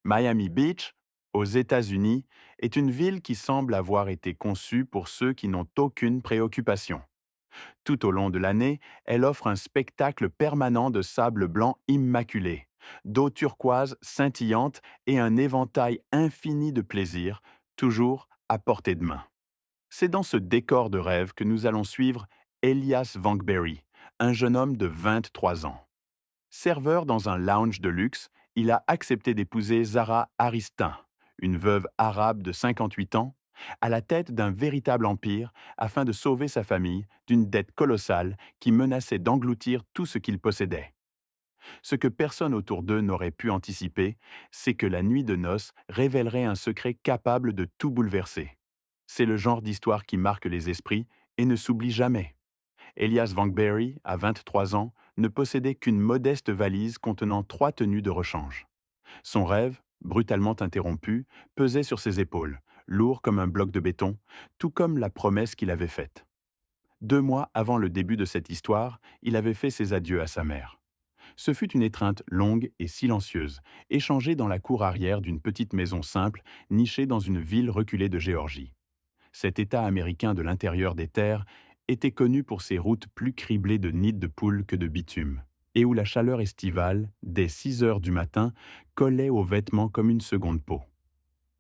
Miami Beach, aux États-Unis, est une ville qui semble avoir été conçue pour ceux qui n'ont aucune préoccupation. Tout au long de l'année, elle offre un spectacle permanent de sable blanc immaculé, d'eau turquoise scintillante et un éventail infini de plaisirs, toujours à portée de main. C'est dans ce décor de rêve que nous allons suivre Elias Vankberry, un jeune homme de 23 ans. Serveur dans un lounge de luxe, il a accepté d'épouser Zara Aristin, une veuve arabe de 58 ans, à la tête d'un véritable empire afin de sauver sa famille d'une dette colossale qui menaçait d'engloutir tout ce qu'il possédait. Ce que personne autour d'eux n'aurait pu anticiper, c'est que la nuit de noces révélerait un secret capable de tout bouleverser. C'est le genre d'histoire qui marque les esprits et ne s'oublie jamais. Elias Vankberry, à 23 ans, ne possédait qu'une modeste valise contenant 3 tenues de rechange. Son rêve, brutalement interrompu, pesait sur ses épaules, lourd comme un bloc de béton, tout comme la promesse qu'il avait faite. 2 mois avant le début de cette histoire, il avait fait ses adieux à sa mère. Ce fut une étreinte longue et silencieuse, échangée dans la cour arrière d'une petite maison simple, nichée dans une ville reculée de Géorgie. Cet État américain de l'intérieur des terres était connu pour ses routes plus criblées de nids de poules que de bitume, et où la chaleur estivale, dès 6 heures du matin, collait aux vêtements comme une seconde peau.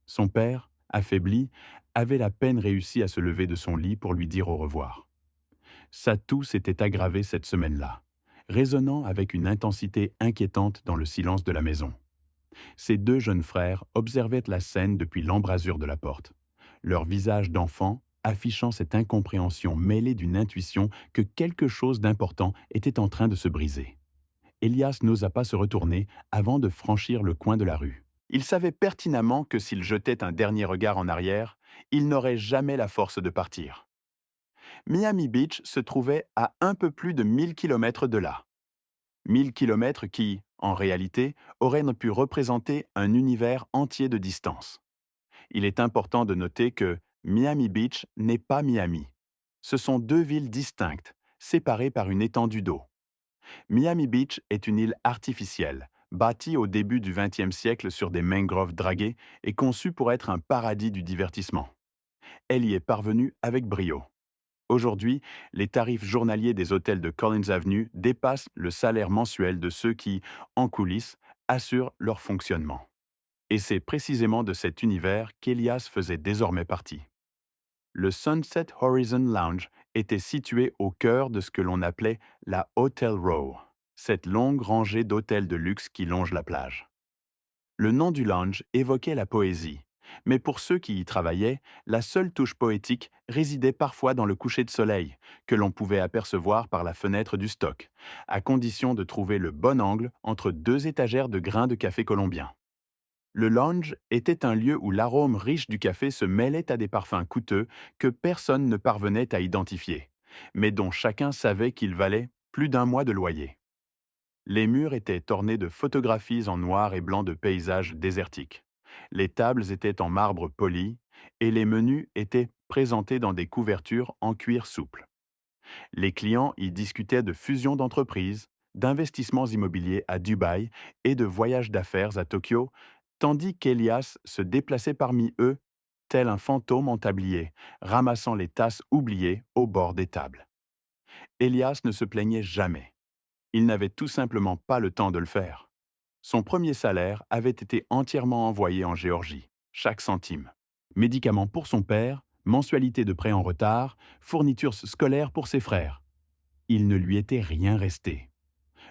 Son père, affaibli, avait à peine réussi à se lever de son lit pour lui dire au revoir. Sa toux s'était aggravée cette semaine-là, résonnant avec une intensité inquiétante dans le silence de la maison. Ses 2 jeunes frères observaient la scène depuis l'embrasure de la porte, leur visage d'enfant affichant cette incompréhension mêlée d'une intuition que quelque chose d'important était en train de se briser. Elias n'osa pas se retourner avant de franchir le coin de la rue. Il savait pertinemment que s'il jetait un dernier regard en arrière, il n'aurait jamais la force de partir. Miami Beach se trouvait à un peu plus de 1000 kilomètres de là. 1000 kilomètres qui, en réalité, auraient pu représenter un univers entier de distance. Il est important de noter que Miami Beach n'est pas Miami. Ce sont 2 villes distinctes, séparées par une étendue d'eau. Miami Beach est une île artificielle, bâtie au début du XXe siècle sur des mangroves draguées et conçue pour être un paradis du divertissement. Elle y est parvenue avec brio. Aujourd'hui, les tarifs journaliers des hôtels de Collins Avenue dépassent le salaire mensuel de ceux qui, en coulisses, assurent leur fonctionnement. Et c'est précisément de cet univers qu'Elias faisait désormais partie. Le Sunset Horizon Lounge était situé au cœur de ce que l'on appelait la Hotel Row, cette longue rangée d'hôtels de luxe qui longe la plage. Le nom du lounge évoquait la poésie, mais pour ceux qui y travaillaient, la seule touche poétique résidait parfois dans le coucher de soleil, que l'on pouvait apercevoir par la fenêtre du stock, à condition de trouver le bon angle entre 2 étagères de grains de café colombien. Le lounge était un lieu où l'arôme riche du café se mêlait à des parfums coûteux que personne ne parvenait à identifier, mais dont chacun savait qu'ils valaient plus d'1 mois de loyer. Les murs étaient ornés de photographies en noir et blanc de paysages désertiques. Les tables étaient en marbre poli et les menus étaient présentés dans des couvertures en cuir souple. Les clients y discutaient de fusions d'entreprises, d'investissements immobiliers à Dubaï et de voyages d'affaires à Tokyo, tandis qu'Elias se déplaçait parmi eux, tel un fantôme en tablier, ramassant les tasses oubliées au bord des tables. Elias ne se plaignait jamais. Il n'avait tout simplement pas le temps de le faire. Son premier salaire avait été entièrement envoyé en Géorgie, chaque centime. Médicaments pour son père, mensualité de prêt en retard, fournitures scolaires pour ses frères. Il ne lui était rien resté.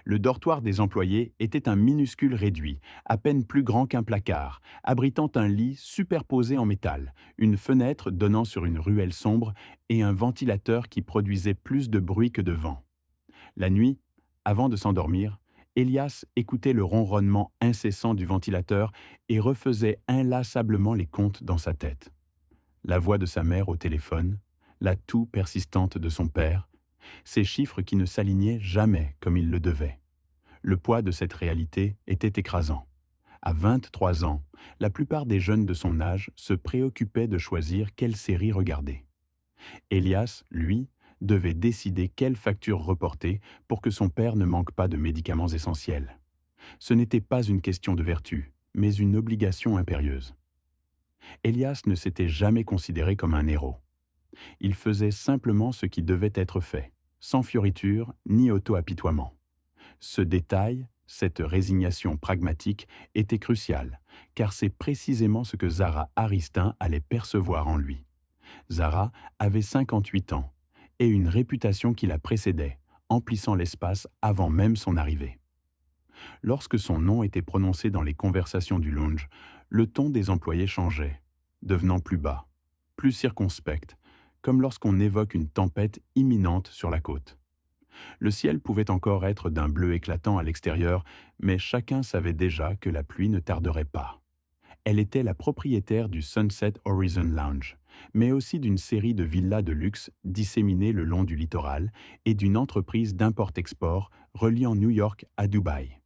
Le dortoir des employés était un minuscule réduit, à peine plus grand qu'un placard, abritant un lit superposé en métal, une fenêtre donnant sur une ruelle sombre et un ventilateur qui produisait plus de bruit que de vent. La nuit, avant de s'endormir, Elias écoutait le ronronnement incessant du ventilateur et refaisait inlassablement les comptes dans sa tête. La voix de sa mère au téléphone, la toux persistante de son père, ces chiffres qui ne s'alignaient jamais comme ils le devaient. Le poids de cette réalité était écrasant. À 23 ans, la plupart des jeunes de son âge se préoccupaient de choisir quelle série regarder. Elias, lui, devait décider quelle facture reporter pour que son père ne manque pas de médicaments essentiels. Ce n'était pas une question de vertu, mais une obligation impérieuse. Elias ne s'était jamais considéré comme un héros. Il faisait simplement ce qui devait être fait, sans fioriture ni auto-apitoiement. Ce détail, cette résignation pragmatique, était crucial, car c'est précisément ce que Zara Aristin allait percevoir en lui. Zara avait 58 ans et une réputation qui la précédait, emplissant l'espace avant même son arrivée. Lorsque son nom était prononcé dans les conversations du lounge, le ton des employés changeait, devenant plus bas, plus circonspect, comme lorsqu'on évoque une tempête imminente sur la côte. Le ciel pouvait encore être d'un bleu éclatant à l'extérieur, mais chacun savait déjà que la pluie ne tarderait pas. Elle était la propriétaire du Sunset Horizon Lounge, mais aussi d'une série de villas de luxe disséminées le long du littoral et d'une entreprise d'import-export reliant New York à Dubaï.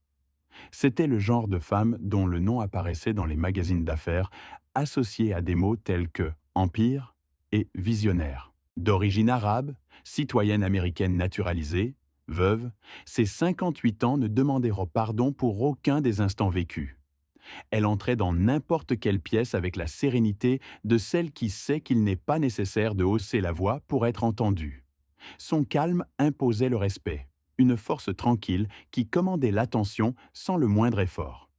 C'était le genre de femme dont le nom apparaissait dans les magazines d'affaires, associé à des mots tels que empire et visionnaire. D'origine arabe, citoyenne américaine naturalisée, veuve, ses 58 ans ne demandèrent pardon pour aucun des instants vécus. Elle entrait dans n'importe quelle pièce avec la sérénité de celle qui sait qu'il n'est pas nécessaire de hausser la voix pour être entendue. Son calme imposait le respect, une force tranquille qui commandait l'attention sans le moindre effort.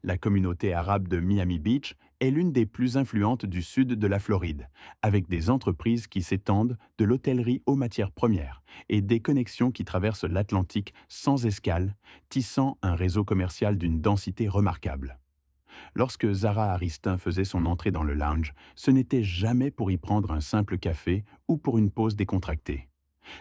La communauté arabe de Miami Beach est l'une des plus influentes du sud de la Floride, avec des entreprises qui s'étendent de l'hôtellerie aux matières premières et des connexions qui traversent l'Atlantique sans escale, tissant un réseau commercial d'une densité remarquable. Lorsque Zara Aristin faisait son entrée dans le lounge, ce n'était jamais pour y prendre un simple café ou pour une pause décontractée.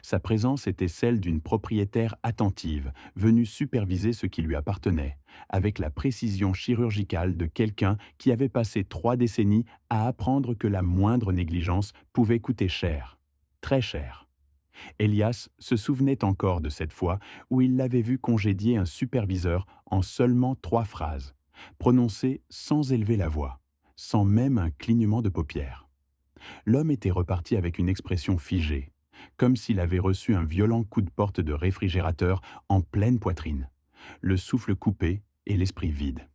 Sa présence était celle d'une propriétaire attentive, venue superviser ce qui lui appartenait, avec la précision chirurgicale de quelqu'un qui avait passé 3 décennies à apprendre que la moindre négligence pouvait coûter cher, très cher. Elias se souvenait encore de cette fois où il l'avait vu congédier un superviseur en seulement 3 phrases, prononcées sans élever la voix, sans même un clignement de paupières. L'homme était reparti avec une expression figée, comme s'il avait reçu un violent coup de porte de réfrigérateur en pleine poitrine, le souffle coupé et l'esprit vide.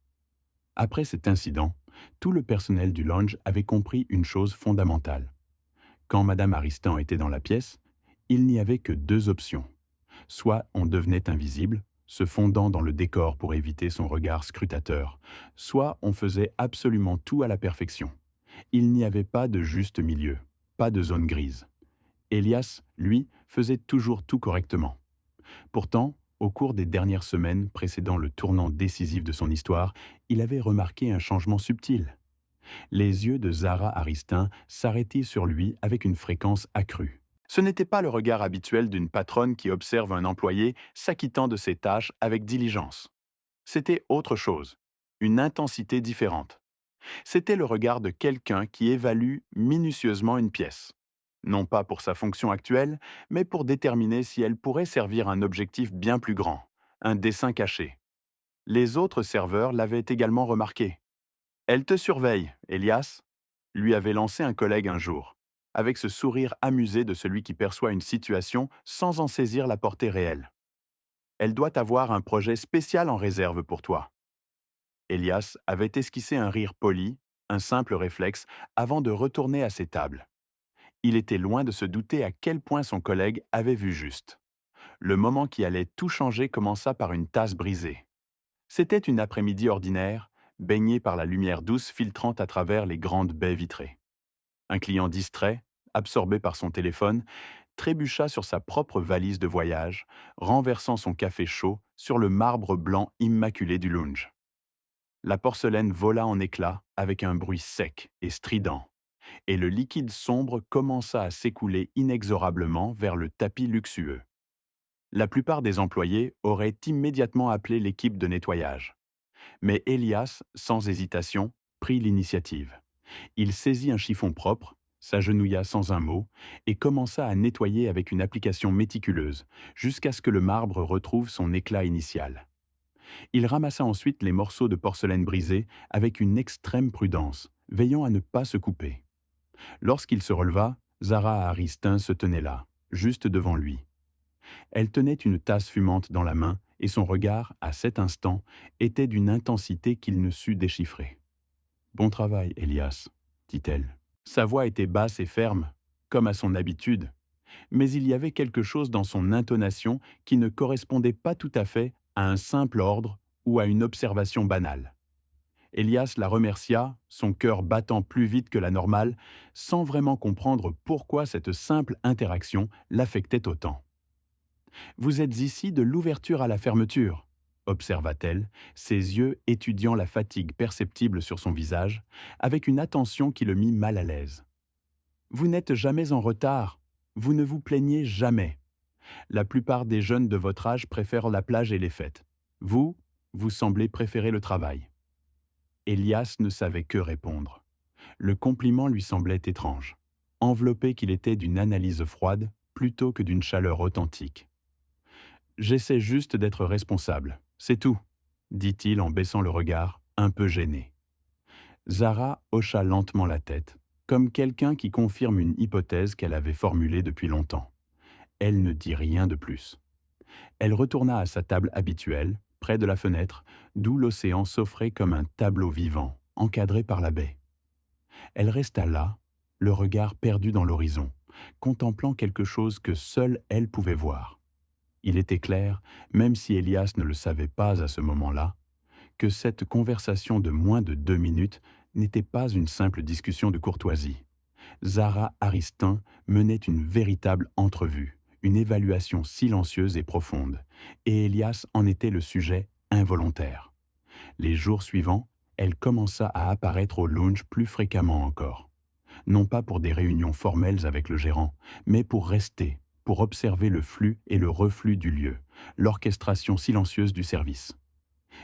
Après cet incident, tout le personnel du lounge avait compris une chose fondamentale. Quand Madame Aristan était dans la pièce, il n'y avait que 2 options. Soit on devenait invisible, se fondant dans le décor pour éviter son regard scrutateur, soit on faisait absolument tout à la perfection. Il n'y avait pas de juste milieu, pas de zone grise. Elias, lui, faisait toujours tout correctement. Pourtant, au cours des dernières semaines précédant le tournant décisif de son histoire, il avait remarqué un changement subtil. Les yeux de Zara Aristin s'arrêtaient sur lui avec une fréquence accrue. Ce n'était pas le regard habituel d'une patronne qui observe un employé s'acquittant de ses tâches avec diligence. C'était autre chose, une intensité différente. C'était le regard de quelqu'un qui évalue minutieusement une pièce. Non pas pour sa fonction actuelle, mais pour déterminer si elle pourrait servir un objectif bien plus grand, un dessein caché. Les autres serveurs l'avaient également remarqué. « Elle te surveille, Elias », lui avait lancé un collègue un jour, avec ce sourire amusé de celui qui perçoit une situation sans en saisir la portée réelle. « Elle doit avoir un projet spécial en réserve pour toi. » Elias avait esquissé un rire poli, un simple réflexe, avant de retourner à ses tables. Il était loin de se douter à quel point son collègue avait vu juste. Le moment qui allait tout changer commença par une tasse brisée. C'était une après-midi ordinaire, baignée par la lumière douce filtrant à travers les grandes baies vitrées. Un client distrait, absorbé par son téléphone, trébucha sur sa propre valise de voyage, renversant son café chaud sur le marbre blanc immaculé du lounge. La porcelaine vola en éclats avec un bruit sec et strident, et le liquide sombre commença à s'écouler inexorablement vers le tapis luxueux. La plupart des employés auraient immédiatement appelé l'équipe de nettoyage. Mais Elias, sans hésitation, prit l'initiative. Il saisit un chiffon propre, s'agenouilla sans un mot, et commença à nettoyer avec une application méticuleuse, jusqu'à ce que le marbre retrouve son éclat initial. Il ramassa ensuite les morceaux de porcelaine brisés avec une extrême prudence, veillant à ne pas se couper. Lorsqu'il se releva, Zara Aristin se tenait là, juste devant lui. Elle tenait une tasse fumante dans la main et son regard, à cet instant, était d'une intensité qu'il ne sut déchiffrer. Bon travail, Elias, dit-elle. Sa voix était basse et ferme, comme à son habitude, mais il y avait quelque chose dans son intonation qui ne correspondait pas tout à fait à un simple ordre ou à une observation banale. Elias la remercia, son cœur battant plus vite que la normale, sans vraiment comprendre pourquoi cette simple interaction l'affectait autant. Vous êtes ici de l'ouverture à la fermeture, observa-t-elle, ses yeux étudiant la fatigue perceptible sur son visage, avec une attention qui le mit mal à l'aise. Vous n'êtes jamais en retard, vous ne vous plaignez jamais. La plupart des jeunes de votre âge préfèrent la plage et les fêtes. Vous, vous semblez préférer le travail. Elias ne savait que répondre. Le compliment lui semblait étrange, enveloppé qu'il était d'une analyse froide plutôt que d'une chaleur authentique. J'essaie juste d'être responsable, c'est tout, dit-il en baissant le regard, un peu gêné. Zara hocha lentement la tête, comme quelqu'un qui confirme une hypothèse qu'elle avait formulée depuis longtemps. Elle ne dit rien de plus. Elle retourna à sa table habituelle, près de la fenêtre, d'où l'océan s'offrait comme un tableau vivant, encadré par la baie. Elle resta là, le regard perdu dans l'horizon, contemplant quelque chose que seule elle pouvait voir. Il était clair, même si Elias ne le savait pas à ce moment-là, que cette conversation de moins de 2 minutes n'était pas une simple discussion de courtoisie. Zara Aristin menait une véritable entrevue, une évaluation silencieuse et profonde, et Elias en était le sujet involontaire. Les jours suivants, elle commença à apparaître au lounge plus fréquemment encore. Non pas pour des réunions formelles avec le gérant, mais pour rester, pour observer le flux et le reflux du lieu, l'orchestration silencieuse du service.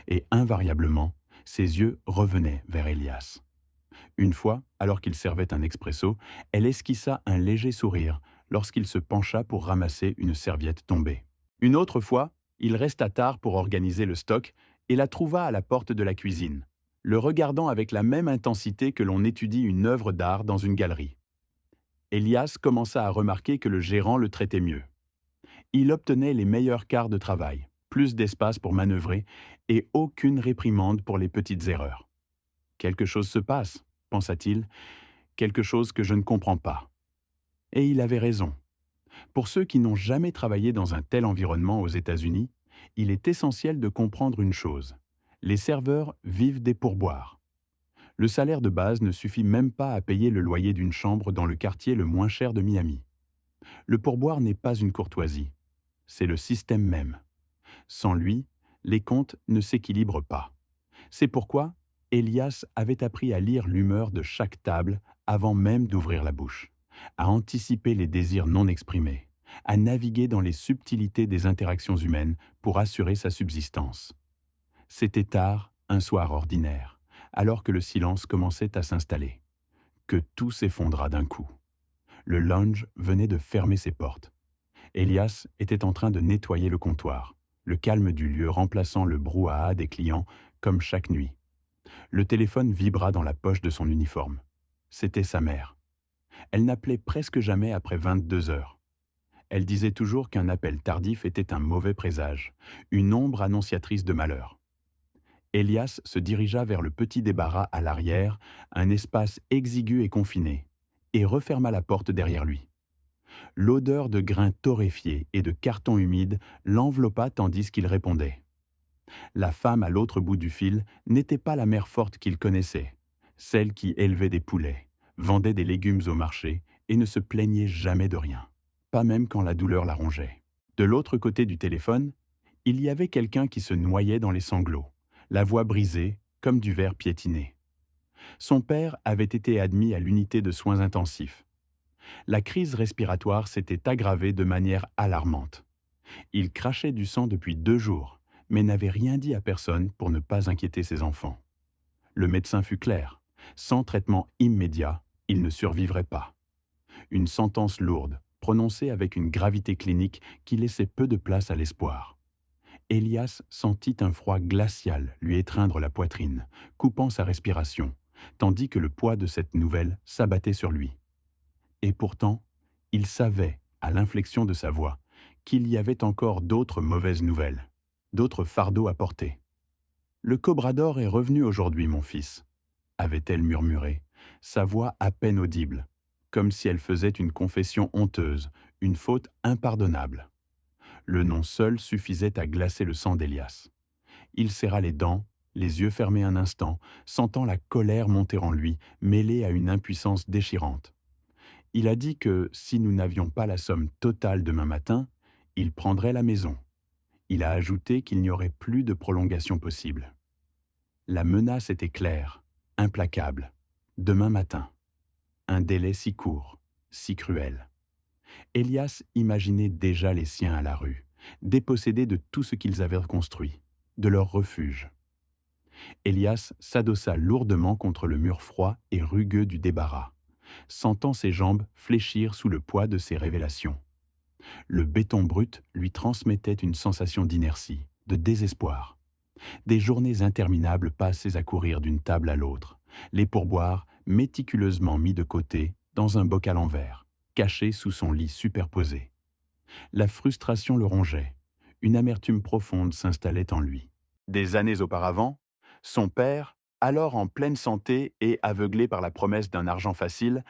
Et invariablement, ses yeux revenaient vers Elias. Une fois, alors qu'il servait un expresso, elle esquissa un léger sourire lorsqu'il se pencha pour ramasser une serviette tombée. Une autre fois, il resta tard pour organiser le stock et la trouva à la porte de la cuisine, le regardant avec la même intensité que l'on étudie une œuvre d'art dans une galerie. Elias commença à remarquer que le gérant le traitait mieux. Il obtenait les meilleurs quarts de travail, plus d'espace pour manœuvrer et aucune réprimande pour les petites erreurs. Quelque chose se passe, pensa-t-il, quelque chose que je ne comprends pas. Et il avait raison. Pour ceux qui n'ont jamais travaillé dans un tel environnement aux États-Unis, il est essentiel de comprendre une chose. Les serveurs vivent des pourboires. Le salaire de base ne suffit même pas à payer le loyer d'une chambre dans le quartier le moins cher de Miami. Le pourboire n'est pas une courtoisie, c'est le système même. Sans lui, les comptes ne s'équilibrent pas. C'est pourquoi Elias avait appris à lire l'humeur de chaque table avant même d'ouvrir la bouche, à anticiper les désirs non exprimés, à naviguer dans les subtilités des interactions humaines pour assurer sa subsistance. C'était tard, un soir ordinaire, alors que le silence commençait à s'installer, que tout s'effondra d'un coup. Le lounge venait de fermer ses portes. Elias était en train de nettoyer le comptoir, le calme du lieu remplaçant le brouhaha des clients comme chaque nuit. Le téléphone vibra dans la poche de son uniforme. C'était sa mère. Elle n'appelait presque jamais après 22 heures. Elle disait toujours qu'un appel tardif était un mauvais présage, une ombre annonciatrice de malheur. Elias se dirigea vers le petit débarras à l'arrière, un espace exigu et confiné, et referma la porte derrière lui. L'odeur de grains torréfiés et de carton humide l'enveloppa tandis qu'il répondait. La femme à l'autre bout du fil n'était pas la mère forte qu'il connaissait, celle qui élevait des poulets, vendait des légumes au marché et ne se plaignait jamais de rien, pas même quand la douleur la rongeait. De l'autre côté du téléphone, il y avait quelqu'un qui se noyait dans les sanglots, la voix brisée comme du verre piétiné. Son père avait été admis à l'unité de soins intensifs. La crise respiratoire s'était aggravée de manière alarmante. Il crachait du sang depuis 2 jours, mais n'avait rien dit à personne pour ne pas inquiéter ses enfants. Le médecin fut clair. Sans traitement immédiat, il ne survivrait pas. Une sentence lourde, prononcée avec une gravité clinique qui laissait peu de place à l'espoir. Elias sentit un froid glacial lui étreindre la poitrine, coupant sa respiration, tandis que le poids de cette nouvelle s'abattait sur lui. Et pourtant, il savait, à l'inflexion de sa voix, qu'il y avait encore d'autres mauvaises nouvelles. d'autres fardeaux à porter. Le cobra d'or est revenu aujourd'hui, mon fils, avait-elle murmuré, sa voix à peine audible, comme si elle faisait une confession honteuse, une faute impardonnable. Le nom seul suffisait à glacer le sang d'Elias. Il serra les dents, les yeux fermés un instant, sentant la colère monter en lui, mêlée à une impuissance déchirante. Il a dit que, si nous n'avions pas la somme totale demain matin, il prendrait la maison. Il a ajouté qu'il n'y aurait plus de prolongation possible. La menace était claire, implacable. Demain matin. Un délai si court, si cruel. Elias imaginait déjà les siens à la rue, dépossédés de tout ce qu'ils avaient construit, de leur refuge. Elias s'adossa lourdement contre le mur froid et rugueux du débarras, sentant ses jambes fléchir sous le poids de ses révélations. Le béton brut lui transmettait une sensation d'inertie, de désespoir. Des journées interminables passées à courir d'une table à l'autre, les pourboires méticuleusement mis de côté dans un bocal en verre, caché sous son lit superposé. La frustration le rongeait, une amertume profonde s'installait en lui. Des années auparavant, son père, alors en pleine santé et aveuglé par la promesse d'un argent facile,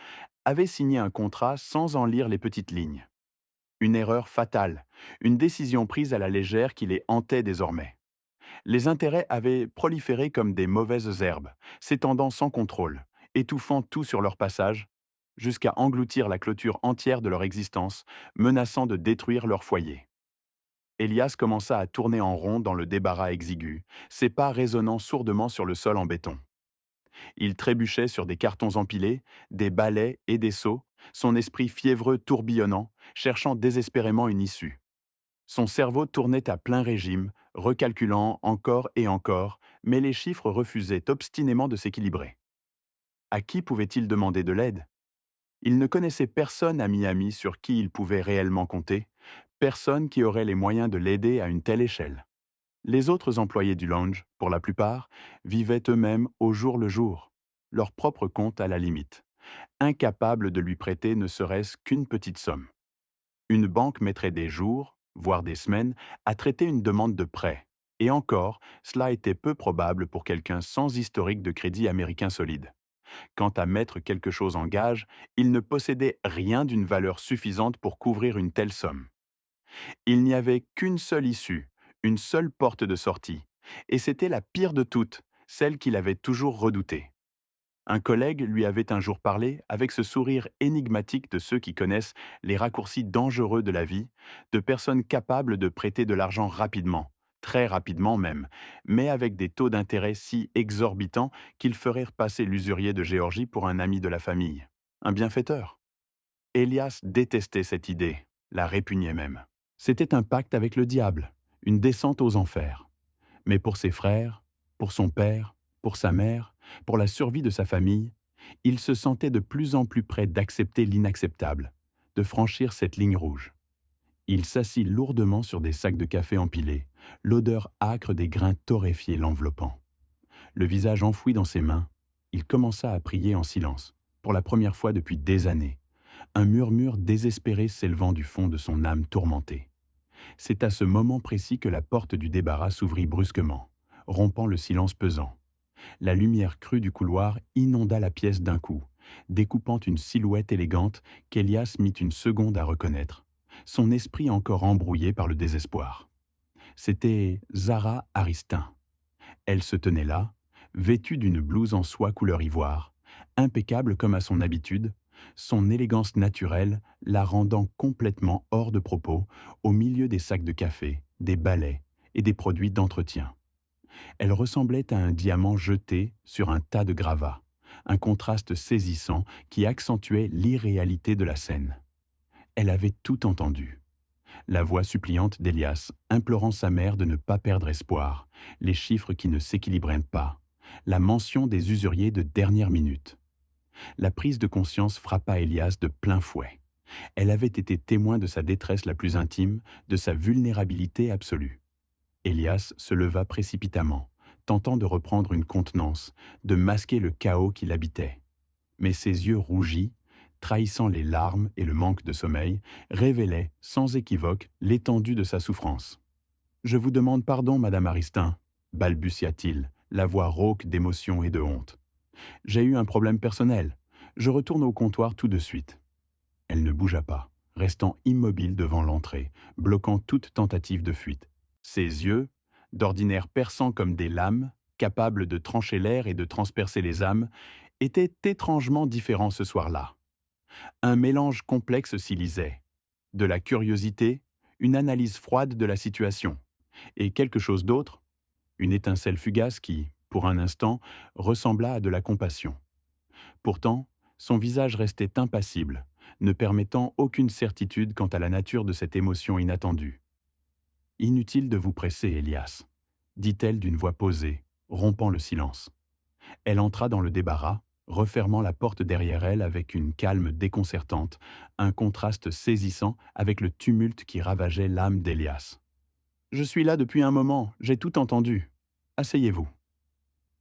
avait signé un contrat sans en lire les petites lignes. Une erreur fatale, une décision prise à la légère qui les hantait désormais. Les intérêts avaient proliféré comme des mauvaises herbes, s'étendant sans contrôle, étouffant tout sur leur passage, jusqu'à engloutir la clôture entière de leur existence, menaçant de détruire leur foyer. Elias commença à tourner en rond dans le débarras exigu, ses pas résonnant sourdement sur le sol en béton. Il trébuchait sur des cartons empilés, des balais et des seaux, son esprit fiévreux tourbillonnant, cherchant désespérément une issue. Son cerveau tournait à plein régime, recalculant encore et encore, mais les chiffres refusaient obstinément de s'équilibrer. À qui pouvait-il demander de l'aide? Il ne connaissait personne à Miami sur qui il pouvait réellement compter, personne qui aurait les moyens de l'aider à une telle échelle. Les autres employés du lounge, pour la plupart, vivaient eux-mêmes au jour le jour, leur propre compte à la limite, incapables de lui prêter ne serait-ce qu'une petite somme. Une banque mettrait des jours, voire des semaines, à traiter une demande de prêt. Et encore, cela était peu probable pour quelqu'un sans historique de crédit américain solide. Quant à mettre quelque chose en gage, il ne possédait rien d'une valeur suffisante pour couvrir une telle somme. Il n'y avait qu'une seule issue, une seule porte de sortie. Et c'était la pire de toutes, celle qu'il avait toujours redoutée. Un collègue lui avait un jour parlé avec ce sourire énigmatique de ceux qui connaissent les raccourcis dangereux de la vie, de personnes capables de prêter de l'argent rapidement, très rapidement même, mais avec des taux d'intérêt si exorbitants qu'ils feraient passer l'usurier de Géorgie pour un ami de la famille, un bienfaiteur. Elias détestait cette idée, la répugnait même. C'était un pacte avec le diable, une descente aux enfers. Mais pour ses frères, pour son père, pour sa mère, pour la survie de sa famille, il se sentait de plus en plus près d'accepter l'inacceptable, de franchir cette ligne rouge. Il s'assit lourdement sur des sacs de café empilés, l'odeur âcre des grains torréfiés l'enveloppant. Le visage enfoui dans ses mains, il commença à prier en silence, pour la première fois depuis des années, un murmure désespéré s'élevant du fond de son âme tourmentée. C'est à ce moment précis que la porte du débarras s'ouvrit brusquement, rompant le silence pesant. La lumière crue du couloir inonda la pièce d'un coup, découpant une silhouette élégante qu'Elias mit une seconde à reconnaître, son esprit encore embrouillé par le désespoir. C'était Zara Aristin. Elle se tenait là, vêtue d'une blouse en soie couleur ivoire, impeccable comme à son habitude, son élégance naturelle la rendant complètement hors de propos au milieu des sacs de café, des balais et des produits d'entretien. Elle ressemblait à un diamant jeté sur un tas de gravats, un contraste saisissant qui accentuait l'irréalité de la scène. Elle avait tout entendu. La voix suppliante d'Elias, implorant sa mère de ne pas perdre espoir, les chiffres qui ne s'équilibraient pas, la mention des usuriers de dernière minute. La prise de conscience frappa Elias de plein fouet. Elle avait été témoin de sa détresse la plus intime, de sa vulnérabilité absolue. Elias se leva précipitamment, tentant de reprendre une contenance, de masquer le chaos qui l'habitait. Mais ses yeux rougis, trahissant les larmes et le manque de sommeil, révélaient, sans équivoque, l'étendue de sa souffrance. Je vous demande pardon, Madame Aristin, balbutia-t-il, la voix rauque d'émotion et de honte. J'ai eu un problème personnel. Je retourne au comptoir tout de suite. Elle ne bougea pas, restant immobile devant l'entrée, bloquant toute tentative de fuite. Ses yeux, d'ordinaire perçants comme des lames, capables de trancher l'air et de transpercer les âmes, étaient étrangement différents ce soir-là. Un mélange complexe s'y lisait. De la curiosité, une analyse froide de la situation, et quelque chose d'autre, une étincelle fugace qui, pour un instant, ressembla à de la compassion. Pourtant, son visage restait impassible, ne permettant aucune certitude quant à la nature de cette émotion inattendue. Inutile de vous presser, Elias, dit-elle d'une voix posée, rompant le silence. Elle entra dans le débarras, refermant la porte derrière elle avec une calme déconcertante, un contraste saisissant avec le tumulte qui ravageait l'âme d'Elias. Je suis là depuis un moment, j'ai tout entendu. Asseyez-vous.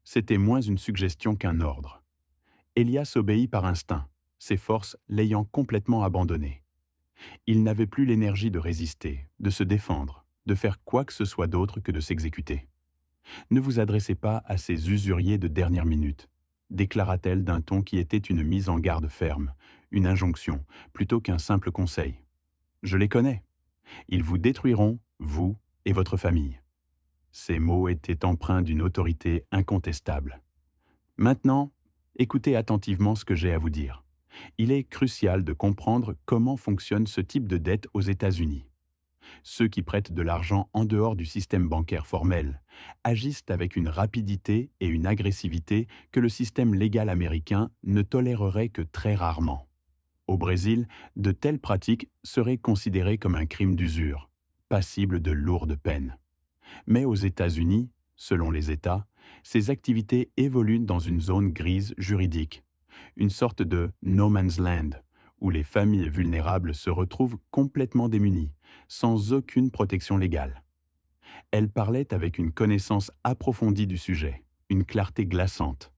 C'était moins une suggestion qu'un ordre. Elias obéit par instinct, ses forces l'ayant complètement abandonné. Il n'avait plus l'énergie de résister, de se défendre, de faire quoi que ce soit d'autre que de s'exécuter. Ne vous adressez pas à ces usuriers de dernière minute, déclara-t-elle d'un ton qui était une mise en garde ferme, une injonction, plutôt qu'un simple conseil. Je les connais. Ils vous détruiront, vous et votre famille. Ces mots étaient empreints d'une autorité incontestable. Maintenant, écoutez attentivement ce que j'ai à vous dire. Il est crucial de comprendre comment fonctionne ce type de dette aux États-Unis. Ceux qui prêtent de l'argent en dehors du système bancaire formel agissent avec une rapidité et une agressivité que le système légal américain ne tolérerait que très rarement. Au Brésil, de telles pratiques seraient considérées comme un crime d'usure, passible de lourdes peines. Mais aux États-Unis, selon les États, ces activités évoluent dans une zone grise juridique, une sorte de no man's land, où les familles vulnérables se retrouvent complètement démunies, sans aucune protection légale. Elle parlait avec une connaissance approfondie du sujet, une clarté glaçante.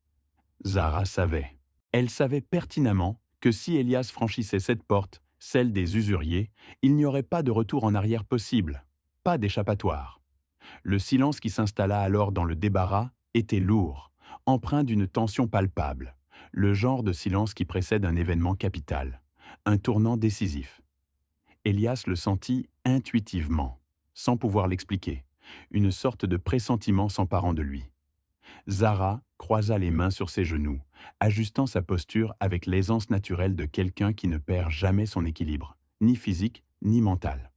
Zara savait. Elle savait pertinemment que si Elias franchissait cette porte, celle des usuriers, il n'y aurait pas de retour en arrière possible, pas d'échappatoire. Le silence qui s'installa alors dans le débarras était lourd, empreint d'une tension palpable, le genre de silence qui précède un événement capital, un tournant décisif. Elias le sentit intuitivement, sans pouvoir l'expliquer, une sorte de pressentiment s'emparant de lui. Zara croisa les mains sur ses genoux, ajustant sa posture avec l'aisance naturelle de quelqu'un qui ne perd jamais son équilibre, ni physique ni mental.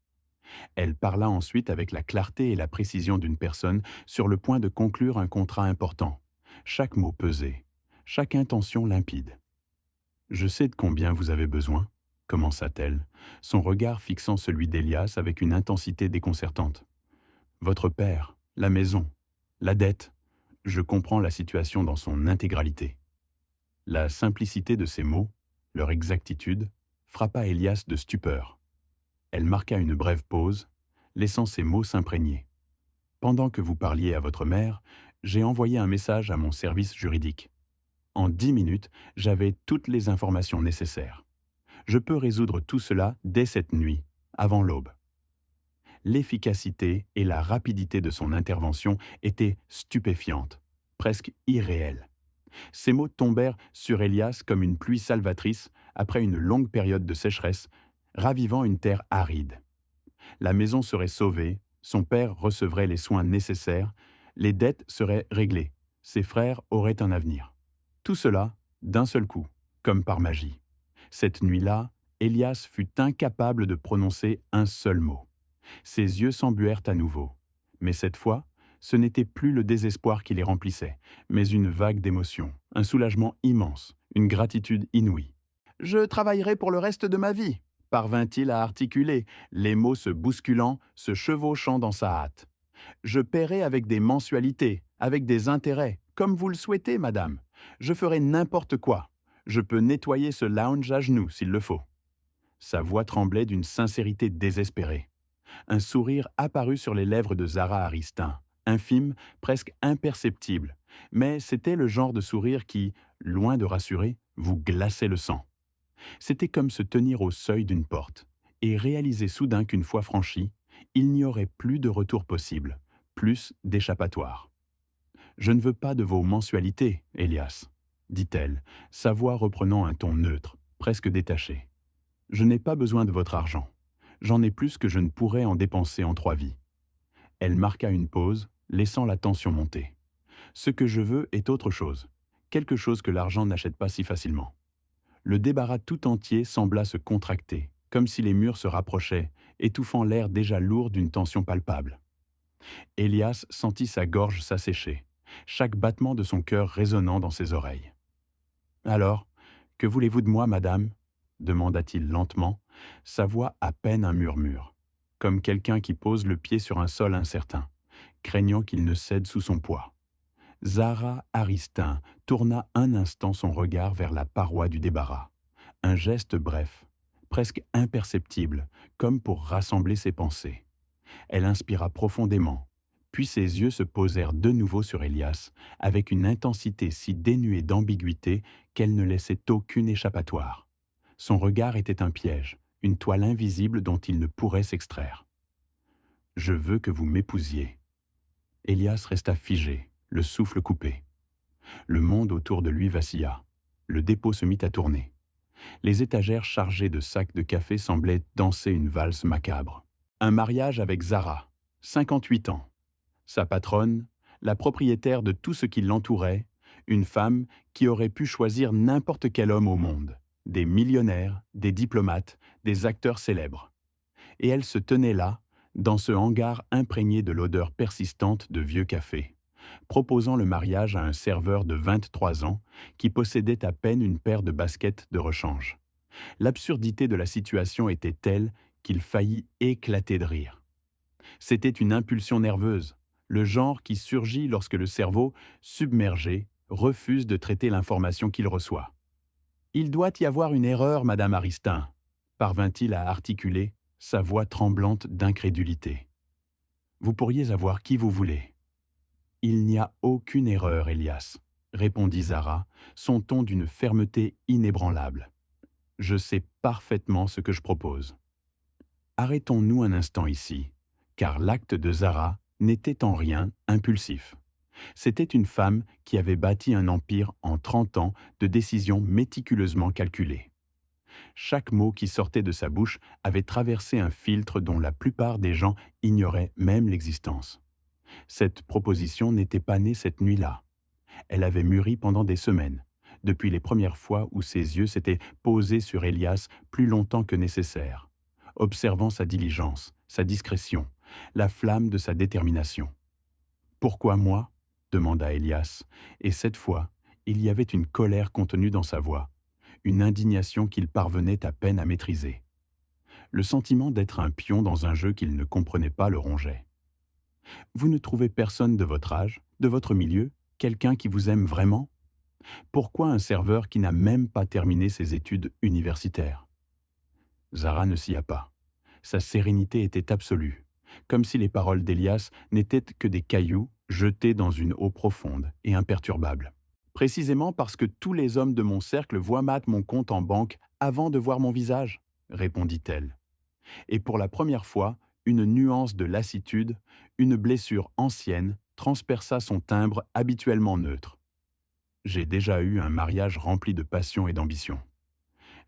Elle parla ensuite avec la clarté et la précision d'une personne sur le point de conclure un contrat important. Chaque mot pesé, chaque intention limpide. Je sais de combien vous avez besoin, commença-t-elle, son regard fixant celui d'Elias avec une intensité déconcertante. Votre père, la maison, la dette, je comprends la situation dans son intégralité. La simplicité de ces mots, leur exactitude, frappa Elias de stupeur. Elle marqua une brève pause, laissant ces mots s'imprégner. Pendant que vous parliez à votre mère, j'ai envoyé un message à mon service juridique. En 10 minutes, j'avais toutes les informations nécessaires. Je peux résoudre tout cela dès cette nuit, avant l'aube. L'efficacité et la rapidité de son intervention étaient stupéfiantes, presque irréelles. Ces mots tombèrent sur Elias comme une pluie salvatrice après une longue période de sécheresse, ravivant une terre aride. La maison serait sauvée, son père recevrait les soins nécessaires, les dettes seraient réglées, ses frères auraient un avenir. Tout cela, d'un seul coup, comme par magie. Cette nuit-là, Elias fut incapable de prononcer un seul mot. Ses yeux s'embuèrent à nouveau. Mais cette fois, ce n'était plus le désespoir qui les remplissait, mais une vague d'émotion, un soulagement immense, une gratitude inouïe. « Je travaillerai pour le reste de ma vie », parvint-il à articuler, les mots se bousculant, se chevauchant dans sa hâte. « Je paierai avec des mensualités, avec des intérêts, comme vous le souhaitez, madame. Je ferai n'importe quoi. Je peux nettoyer ce lounge à genoux s'il le faut. » Sa voix tremblait d'une sincérité désespérée. Un sourire apparut sur les lèvres de Zara Aristin, infime, presque imperceptible, mais c'était le genre de sourire qui, loin de rassurer, vous glaçait le sang. C'était comme se tenir au seuil d'une porte et réaliser soudain qu'une fois franchi, Il n'y aurait plus de retour possible, plus d'échappatoire. Je ne veux pas de vos mensualités, Elias, dit-elle, sa voix reprenant un ton neutre, presque détaché. Je n'ai pas besoin de votre argent. J'en ai plus que je ne pourrais en dépenser en 3 vies. Elle marqua une pause, laissant la tension monter. Ce que je veux est autre chose, quelque chose que l'argent n'achète pas si facilement. Le débarras tout entier sembla se contracter, comme si les murs se rapprochaient, étouffant l'air déjà lourd d'une tension palpable. Elias sentit sa gorge s'assécher, chaque battement de son cœur résonnant dans ses oreilles. Alors, que voulez-vous de moi, madame demanda-t-il lentement, sa voix à peine un murmure, comme quelqu'un qui pose le pied sur un sol incertain, craignant qu'il ne cède sous son poids. Zara Aristin tourna un instant son regard vers la paroi du débarras. Un geste bref, presque imperceptible, comme pour rassembler ses pensées. Elle inspira profondément, puis ses yeux se posèrent de nouveau sur Elias, avec une intensité si dénuée d'ambiguïté qu'elle ne laissait aucune échappatoire. Son regard était un piège, une toile invisible dont il ne pourrait s'extraire. « Je veux que vous m'épousiez. » Elias resta figé, le souffle coupé. Le monde autour de lui vacilla. Le dépôt se mit à tourner. Les étagères chargées de sacs de café semblaient danser une valse macabre. Un mariage avec Zara, 58 ans. Sa patronne, la propriétaire de tout ce qui l'entourait, une femme qui aurait pu choisir n'importe quel homme au monde, des millionnaires, des diplomates, des acteurs célèbres. Et elle se tenait là, dans ce hangar imprégné de l'odeur persistante de vieux café, proposant le mariage à un serveur de 23 ans qui possédait à peine une paire de baskets de rechange. L'absurdité de la situation était telle qu'il faillit éclater de rire. C'était une impulsion nerveuse, le genre qui surgit lorsque le cerveau, submergé, refuse de traiter l'information qu'il reçoit. « Il doit y avoir une erreur, Madame Aristin », parvint-il à articuler, sa voix tremblante d'incrédulité. « Vous pourriez avoir qui vous voulez. »« Il n'y a aucune erreur, Elias, » répondit Zara, son ton d'une fermeté inébranlable. « Je sais parfaitement ce que je propose. » Arrêtons-nous un instant ici, car l'acte de Zara n'était en rien impulsif. C'était une femme qui avait bâti un empire en 30 ans de décisions méticuleusement calculées. Chaque mot qui sortait de sa bouche avait traversé un filtre dont la plupart des gens ignoraient même l'existence. Cette proposition n'était pas née cette nuit-là. Elle avait mûri pendant des semaines, depuis les premières fois où ses yeux s'étaient posés sur Elias plus longtemps que nécessaire, observant sa diligence, sa discrétion, la flamme de sa détermination. « Pourquoi moi ?» demanda Elias, et cette fois, il y avait une colère contenue dans sa voix, une indignation qu'il parvenait à peine à maîtriser. Le sentiment d'être un pion dans un jeu qu'il ne comprenait pas le rongeait. « Vous ne trouvez personne de votre âge, de votre milieu, quelqu'un qui vous aime vraiment ? Pourquoi un serveur qui n'a même pas terminé ses études universitaires ?» Zara ne s'y a pas. Sa sérénité était absolue, comme si les paroles d'Elias n'étaient que des cailloux jetés dans une eau profonde et imperturbable. « Précisément parce que tous les hommes de mon cercle voient mon compte en banque avant de voir mon visage, » répondit-elle. Et pour la première fois, une nuance de lassitude, une blessure ancienne, transperça son timbre habituellement neutre. « J'ai déjà eu un mariage rempli de passion et d'ambition.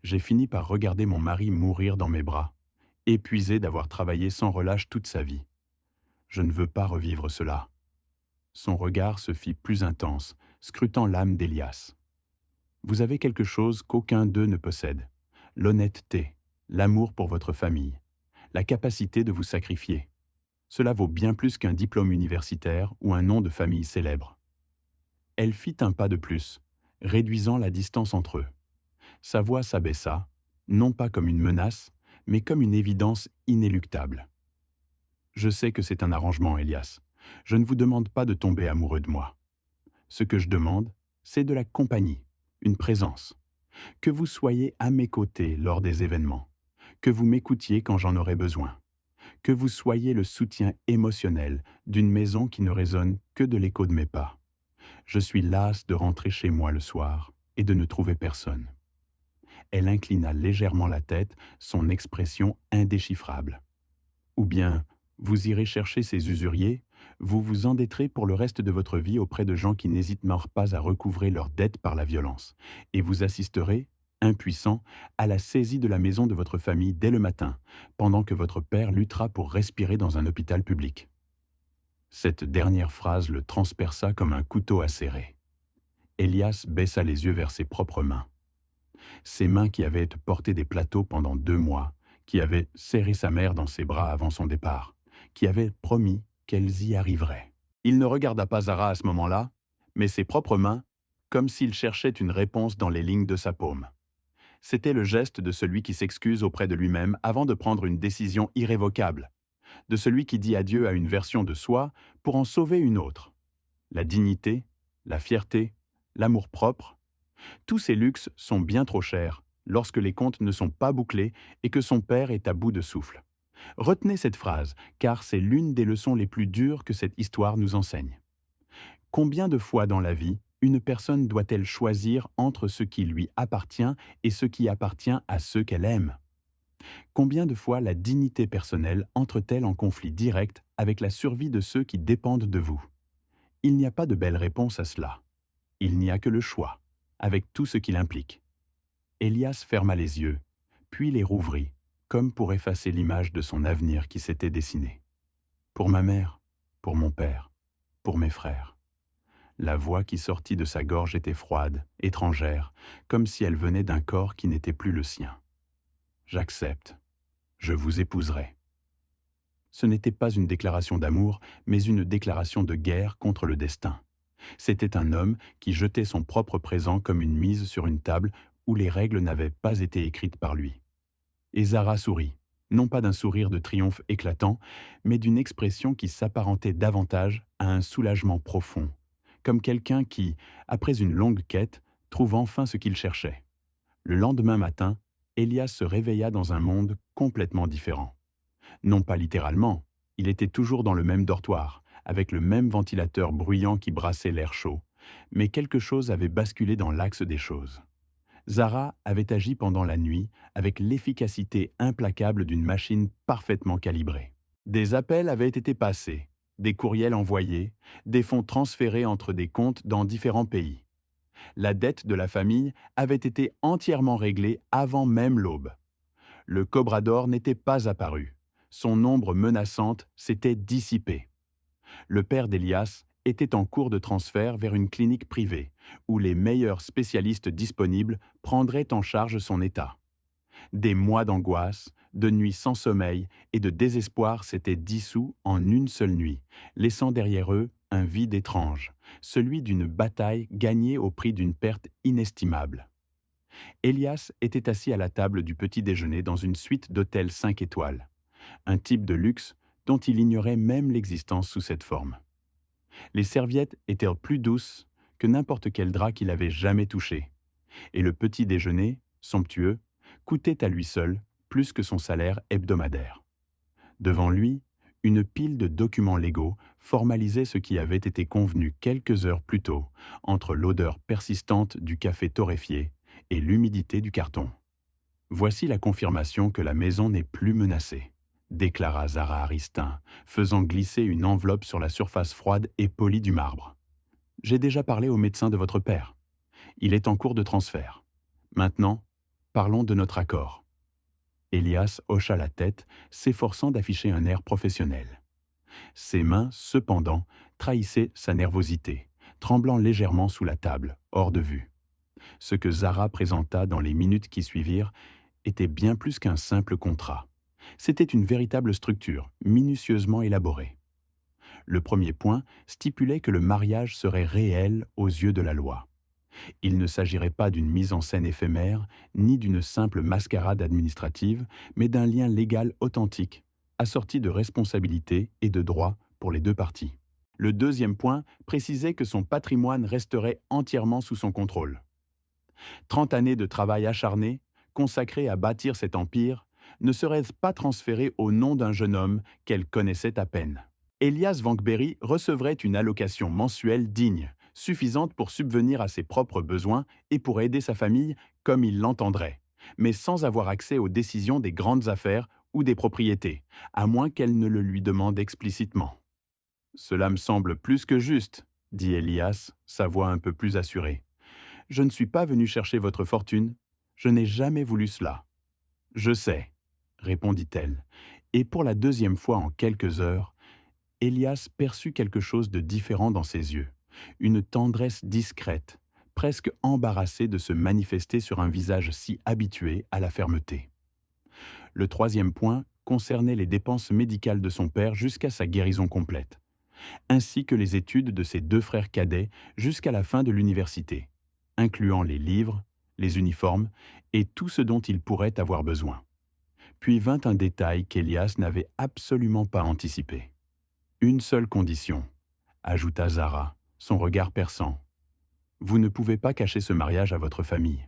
J'ai fini par regarder mon mari mourir dans mes bras, épuisé d'avoir travaillé sans relâche toute sa vie. Je ne veux pas revivre cela. » Son regard se fit plus intense, scrutant l'âme d'Elias. « Vous avez quelque chose qu'aucun d'eux ne possède, l'honnêteté, l'amour pour votre famille, la capacité de vous sacrifier. Cela vaut bien plus qu'un diplôme universitaire ou un nom de famille célèbre. » Elle fit un pas de plus, réduisant la distance entre eux. Sa voix s'abaissa, non pas comme une menace, mais comme une évidence inéluctable. « Je sais que c'est un arrangement, Elias. Je ne vous demande pas de tomber amoureux de moi. Ce que je demande, c'est de la compagnie, une présence. Que vous soyez à mes côtés lors des événements, que vous m'écoutiez quand j'en aurai besoin, que vous soyez le soutien émotionnel d'une maison qui ne résonne que de l'écho de mes pas. Je suis lasse de rentrer chez moi le soir et de ne trouver personne. » Elle inclina légèrement la tête, son expression indéchiffrable. « Ou bien, Vous irez chercher ces usuriers, vous vous endetterez pour le reste de votre vie auprès de gens qui n'hésitent pas à recouvrer leurs dettes par la violence, et vous assisterez, impuissant, à la saisie de la maison de votre famille dès le matin, pendant que votre père luttera pour respirer dans un hôpital public. Cette dernière phrase le transperça comme un couteau acéré. Elias baissa les yeux vers ses propres mains. Ses mains qui avaient porté des plateaux pendant 2 mois, qui avaient serré sa mère dans ses bras avant son départ, qui avaient promis qu'elles y arriveraient. Il ne regarda pas Zara à ce moment-là, mais ses propres mains, comme s'il cherchait une réponse dans les lignes de sa paume. C'était le geste de celui qui s'excuse auprès de lui-même avant de prendre une décision irrévocable, de celui qui dit adieu à une version de soi pour en sauver une autre. La dignité, la fierté, l'amour-propre, tous ces luxes sont bien trop chers lorsque les comptes ne sont pas bouclés et que son père est à bout de souffle. Retenez cette phrase, car c'est l'une des leçons les plus dures que cette histoire nous enseigne. Combien de fois dans la vie, une personne doit-elle choisir entre ce qui lui appartient et ce qui appartient à ceux qu'elle aime? Combien de fois la dignité personnelle entre-t-elle en conflit direct avec la survie de ceux qui dépendent de vous? Il n'y a pas de belle réponse à cela. Il n'y a que le choix, avec tout ce qu'il implique. Elias ferma les yeux, puis les rouvrit, comme pour effacer l'image de son avenir qui s'était dessiné. Pour ma mère, pour mon père, pour mes frères. La voix qui sortit de sa gorge était froide, étrangère, comme si elle venait d'un corps qui n'était plus le sien. J'accepte. Je vous épouserai. Ce n'était pas une déclaration d'amour, mais une déclaration de guerre contre le destin. C'était un homme qui jetait son propre présent comme une mise sur une table où les règles n'avaient pas été écrites par lui. Et Zara sourit, non pas d'un sourire de triomphe éclatant, mais d'une expression qui s'apparentait davantage à un soulagement profond, comme quelqu'un qui, après une longue quête, trouve enfin ce qu'il cherchait. Le lendemain matin, Elias se réveilla dans un monde complètement différent. Non pas littéralement, il était toujours dans le même dortoir, avec le même ventilateur bruyant qui brassait l'air chaud, mais quelque chose avait basculé dans l'axe des choses. Zara avait agi pendant la nuit avec l'efficacité implacable d'une machine parfaitement calibrée. Des appels avaient été passés, des courriels envoyés, des fonds transférés entre des comptes dans différents pays. La dette de la famille avait été entièrement réglée avant même l'aube. Le Cobra d'or n'était pas apparu. Son ombre menaçante s'était dissipée. Le père d'Elias était en cours de transfert vers une clinique privée, où les meilleurs spécialistes disponibles prendraient en charge son état. Des mois d'angoisse, de nuits sans sommeil et de désespoir s'étaient dissous en une seule nuit, laissant derrière eux un vide étrange, celui d'une bataille gagnée au prix d'une perte inestimable. Elias était assis à la table du petit déjeuner dans une suite d'hôtels 5 étoiles, un type de luxe dont il ignorait même l'existence sous cette forme. Les serviettes étaient plus douces que n'importe quel drap qu'il avait jamais touché, et le petit déjeuner, somptueux, coûtait à lui seul plus que son salaire hebdomadaire. Devant lui, une pile de documents légaux formalisait ce qui avait été convenu quelques heures plus tôt entre l'odeur persistante du café torréfié et l'humidité du carton. Voici la confirmation que la maison n'est plus menacée, déclara Zara Aristin, faisant glisser une enveloppe sur la surface froide et polie du marbre. J'ai déjà parlé au médecin de votre père. Il est en cours de transfert. Maintenant, parlons de notre accord. Elias hocha la tête, s'efforçant d'afficher un air professionnel. Ses mains, cependant, trahissaient sa nervosité, tremblant légèrement sous la table, hors de vue. Ce que Zara présenta dans les minutes qui suivirent était bien plus qu'un simple contrat. C'était une véritable structure, minutieusement élaborée. Le premier point stipulait que le mariage serait réel aux yeux de la loi. Il ne s'agirait pas d'une mise en scène éphémère, ni d'une simple mascarade administrative, mais d'un lien légal authentique, assorti de responsabilités et de droits pour les deux parties. Le deuxième point précisait que son patrimoine resterait entièrement sous son contrôle. 30 années de travail acharné, consacrées à bâtir cet empire, ne seraient pas transférées au nom d'un jeune homme qu'elle connaissait à peine. Elias Vankberry recevrait une allocation mensuelle digne, suffisante pour subvenir à ses propres besoins et pour aider sa famille comme il l'entendrait, mais sans avoir accès aux décisions des grandes affaires ou des propriétés, à moins qu'elle ne le lui demande explicitement. Cela me semble plus que juste, dit Elias, sa voix un peu plus assurée. Je ne suis pas venu chercher votre fortune, je n'ai jamais voulu cela. Je sais, répondit-elle, et pour la deuxième fois en quelques heures, Elias perçut quelque chose de différent dans ses yeux, une tendresse discrète, presque embarrassée de se manifester sur un visage si habitué à la fermeté. Le troisième point concernait les dépenses médicales de son père jusqu'à sa guérison complète, ainsi que les études de ses deux frères cadets jusqu'à la fin de l'université, incluant les livres, les uniformes et tout ce dont il pourrait avoir besoin. Puis vint un détail qu'Elias n'avait absolument pas anticipé. Une seule condition, ajouta Zara, son regard perçant. Vous ne pouvez pas cacher ce mariage à votre famille.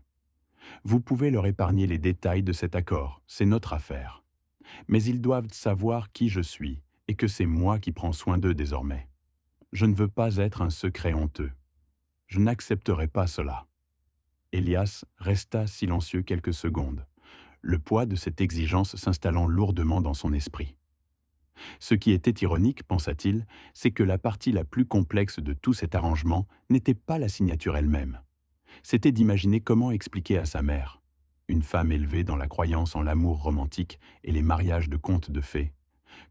Vous pouvez leur épargner les détails de cet accord, c'est notre affaire. Mais ils doivent savoir qui je suis et que c'est moi qui prends soin d'eux désormais. Je ne veux pas être un secret honteux. Je n'accepterai pas cela. Elias resta silencieux quelques secondes, le poids de cette exigence s'installant lourdement dans son esprit. Ce qui était ironique, pensa-t-il, c'est que la partie la plus complexe de tout cet arrangement n'était pas la signature elle-même. C'était d'imaginer comment expliquer à sa mère, une femme élevée dans la croyance en l'amour romantique et les mariages de contes de fées,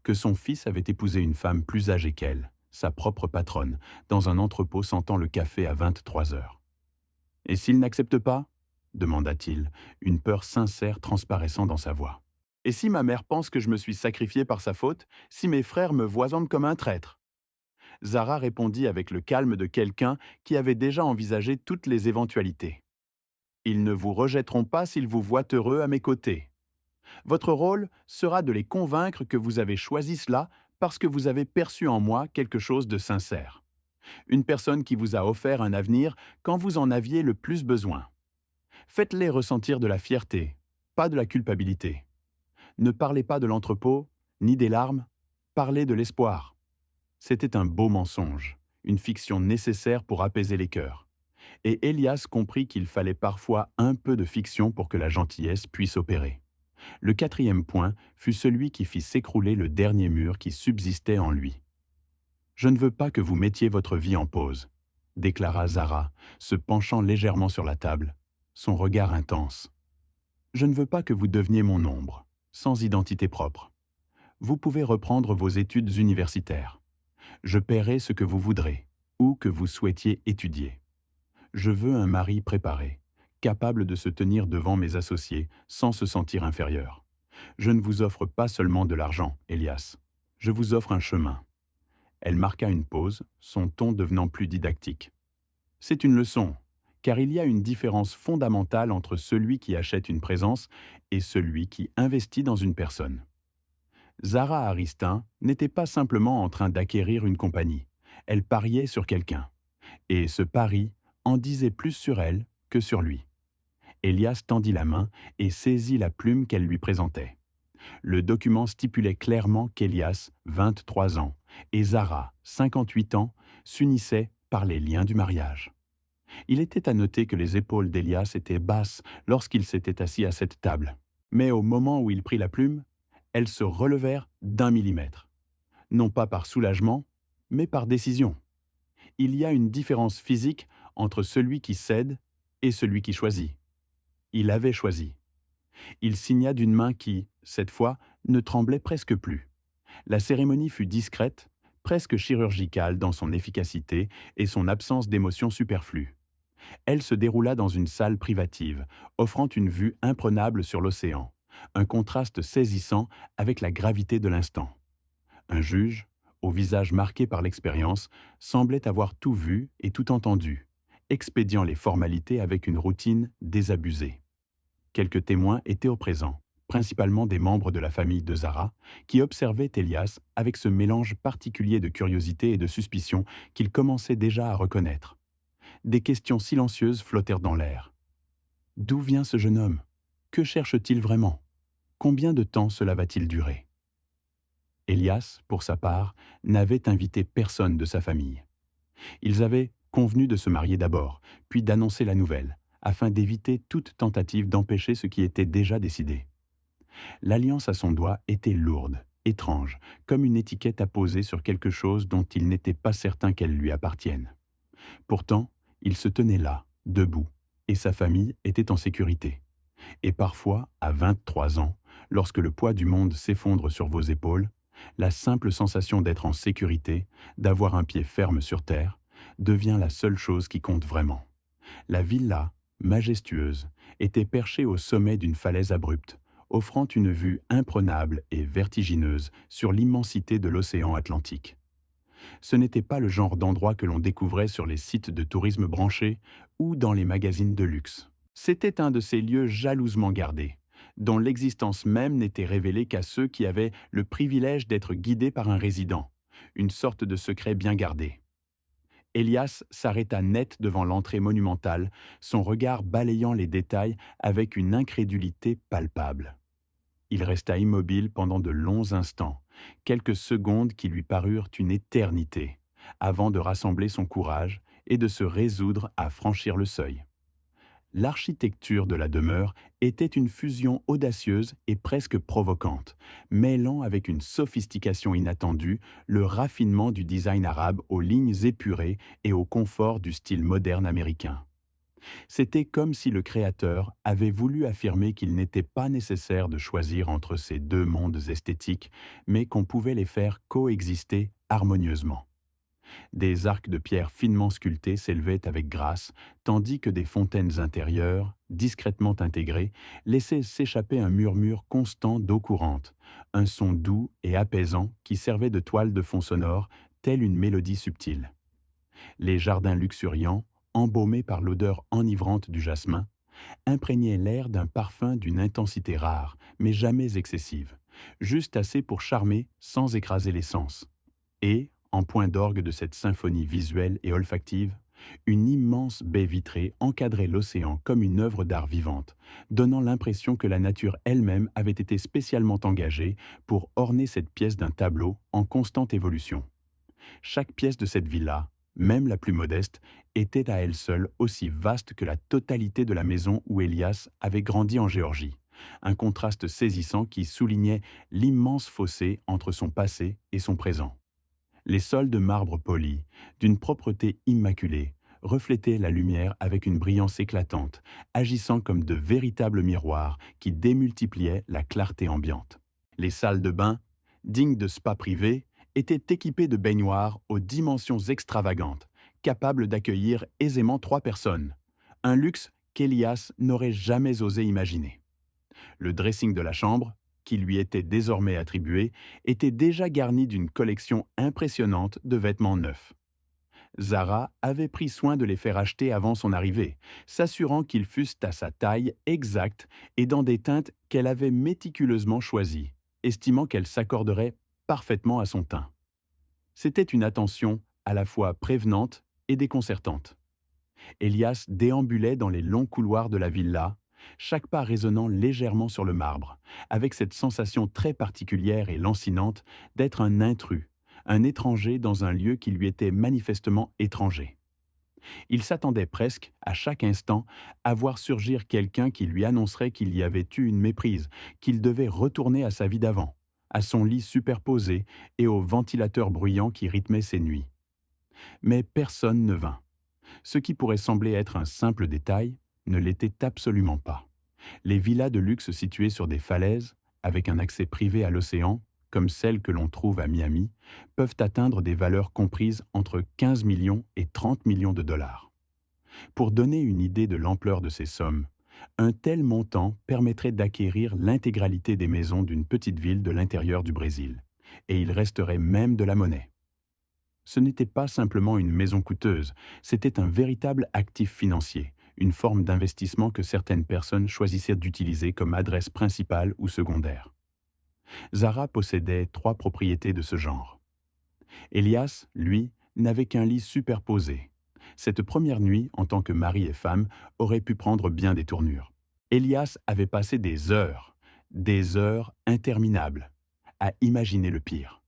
que son fils avait épousé une femme plus âgée qu'elle, sa propre patronne, dans un entrepôt sentant le café à 23 heures. « Et s'il n'accepte pas ?» demanda-t-il, une peur sincère transparaissant dans sa voix. « Et si ma mère pense que je me suis sacrifié par sa faute, si mes frères me voisinent comme un traître ?» Zara répondit avec le calme de quelqu'un qui avait déjà envisagé toutes les éventualités. « Ils ne vous rejetteront pas s'ils vous voient heureux à mes côtés. Votre rôle sera de les convaincre que vous avez choisi cela parce que vous avez perçu en moi quelque chose de sincère. Une personne qui vous a offert un avenir quand vous en aviez le plus besoin. Faites-les ressentir de la fierté, pas de la culpabilité. Ne parlez pas de l'entrepôt, ni des larmes, parlez de l'espoir. » C'était un beau mensonge, une fiction nécessaire pour apaiser les cœurs. Et Elias comprit qu'il fallait parfois un peu de fiction pour que la gentillesse puisse opérer. Le quatrième point fut celui qui fit s'écrouler le dernier mur qui subsistait en lui. « Je ne veux pas que vous mettiez votre vie en pause, » déclara Zara, se penchant légèrement sur la table, son regard intense. « Je ne veux pas que vous deveniez mon ombre, sans identité propre. Vous pouvez reprendre vos études universitaires. Je paierai ce que vous voudrez, ou que vous souhaitiez étudier. Je veux un mari préparé, capable de se tenir devant mes associés sans se sentir inférieur. Je ne vous offre pas seulement de l'argent, Elias. Je vous offre un chemin. » Elle marqua une pause, son ton devenant plus didactique. « C'est une leçon, car il y a une différence fondamentale entre celui qui achète une présence et celui qui investit dans une personne. » Zara Aristin n'était pas simplement en train d'acquérir une compagnie, elle pariait sur quelqu'un. Et ce pari en disait plus sur elle que sur lui. Elias tendit la main et saisit la plume qu'elle lui présentait. Le document stipulait clairement qu'Elias, 23 ans, et Zara, 58 ans, s'unissaient par les liens du mariage. Il était à noter que les épaules d'Elias étaient basses lorsqu'il s'était assis à cette table. Mais au moment où il prit la plume, elles se relevèrent d'1 millimètre. Non pas par soulagement, mais par décision. Il y a une différence physique entre celui qui cède et celui qui choisit. Il avait choisi. Il signa d'une main qui, cette fois, ne tremblait presque plus. La cérémonie fut discrète, presque chirurgicale dans son efficacité et son absence d'émotion superflue. Elle se déroula dans une salle privative, offrant une vue imprenable sur l'océan, un contraste saisissant avec la gravité de l'instant. Un juge, au visage marqué par l'expérience, semblait avoir tout vu et tout entendu, expédiant les formalités avec une routine désabusée. Quelques témoins étaient au présent, principalement des membres de la famille de Zara, qui observaient Elias avec ce mélange particulier de curiosité et de suspicion qu'il commençait déjà à reconnaître. Des questions silencieuses flottèrent dans l'air. D'où vient ce jeune homme? Que cherche-t-il vraiment? Combien de temps cela va-t-il durer? Elias, pour sa part, n'avait invité personne de sa famille. Ils avaient convenu de se marier d'abord, puis d'annoncer la nouvelle, afin d'éviter toute tentative d'empêcher ce qui était déjà décidé. L'alliance à son doigt était lourde, étrange, comme une étiquette apposée sur quelque chose dont il n'était pas certain qu'elle lui appartienne. Pourtant, il se tenait là, debout, et sa famille était en sécurité. Et parfois, à 23 ans, lorsque le poids du monde s'effondre sur vos épaules, la simple sensation d'être en sécurité, d'avoir un pied ferme sur terre, devient la seule chose qui compte vraiment. La villa, majestueuse, était perchée au sommet d'une falaise abrupte, offrant une vue imprenable et vertigineuse sur l'immensité de l'océan Atlantique. Ce n'était pas le genre d'endroit que l'on découvrait sur les sites de tourisme branchés ou dans les magazines de luxe. C'était un de ces lieux jalousement gardés, dont l'existence même n'était révélée qu'à ceux qui avaient le privilège d'être guidés par un résident, une sorte de secret bien gardé. Elias s'arrêta net devant l'entrée monumentale, son regard balayant les détails avec une incrédulité palpable. Il resta immobile pendant de longs instants, quelques secondes qui lui parurent une éternité, avant de rassembler son courage et de se résoudre à franchir le seuil. L'architecture de la demeure était une fusion audacieuse et presque provocante, mêlant avec une sophistication inattendue le raffinement du design arabe aux lignes épurées et au confort du style moderne américain. C'était comme si le créateur avait voulu affirmer qu'il n'était pas nécessaire de choisir entre ces deux mondes esthétiques, mais qu'on pouvait les faire coexister harmonieusement. Des arcs de pierre finement sculptés s'élevaient avec grâce, tandis que des fontaines intérieures, discrètement intégrées, laissaient s'échapper un murmure constant d'eau courante, un son doux et apaisant qui servait de toile de fond sonore, telle une mélodie subtile. Les jardins luxuriants, embaumés par l'odeur enivrante du jasmin, imprégnaient l'air d'un parfum d'une intensité rare, mais jamais excessive, juste assez pour charmer sans écraser les sens. Et, en point d'orgue de cette symphonie visuelle et olfactive, une immense baie vitrée encadrait l'océan comme une œuvre d'art vivante, donnant l'impression que la nature elle-même avait été spécialement engagée pour orner cette pièce d'un tableau en constante évolution. Chaque pièce de cette villa, même la plus modeste, était à elle seule aussi vaste que la totalité de la maison où Elias avait grandi en Géorgie, un contraste saisissant qui soulignait l'immense fossé entre son passé et son présent. Les sols de marbre poli, d'une propreté immaculée, reflétaient la lumière avec une brillance éclatante, agissant comme de véritables miroirs qui démultipliaient la clarté ambiante. Les salles de bain, dignes de spas privés, étaient équipées de baignoires aux dimensions extravagantes, capables d'accueillir aisément 3 personnes, un luxe qu'Elias n'aurait jamais osé imaginer. Le dressing de la chambre, qui lui était désormais attribué, était déjà garni d'une collection impressionnante de vêtements neufs. Zara avait pris soin de les faire acheter avant son arrivée, s'assurant qu'ils fussent à sa taille exacte et dans des teintes qu'elle avait méticuleusement choisies, estimant qu'elles s'accorderaient parfaitement à son teint. C'était une attention à la fois prévenante et déconcertante. Elias déambulait dans les longs couloirs de la villa, chaque pas résonnant légèrement sur le marbre, avec cette sensation très particulière et lancinante d'être un intrus, un étranger dans un lieu qui lui était manifestement étranger. Il s'attendait presque, à chaque instant, à voir surgir quelqu'un qui lui annoncerait qu'il y avait eu une méprise, qu'il devait retourner à sa vie d'avant, à son lit superposé et au ventilateur bruyant qui rythmait ses nuits. Mais personne ne vint. Ce qui pourrait sembler être un simple détail ne l'était absolument pas. Les villas de luxe situées sur des falaises, avec un accès privé à l'océan, comme celles que l'on trouve à Miami, peuvent atteindre des valeurs comprises entre 15 millions et 30 millions de dollars. Pour donner une idée de l'ampleur de ces sommes, un tel montant permettrait d'acquérir l'intégralité des maisons d'une petite ville de l'intérieur du Brésil, et il resterait même de la monnaie. Ce n'était pas simplement une maison coûteuse, c'était un véritable actif financier, une forme d'investissement que certaines personnes choisissaient d'utiliser comme adresse principale ou secondaire. Zara possédait 3 propriétés de ce genre. Elias, lui, n'avait qu'un lit superposé. Cette première nuit, en tant que mari et femme, aurait pu prendre bien des tournures. Elias avait passé des heures interminables, à imaginer le pire.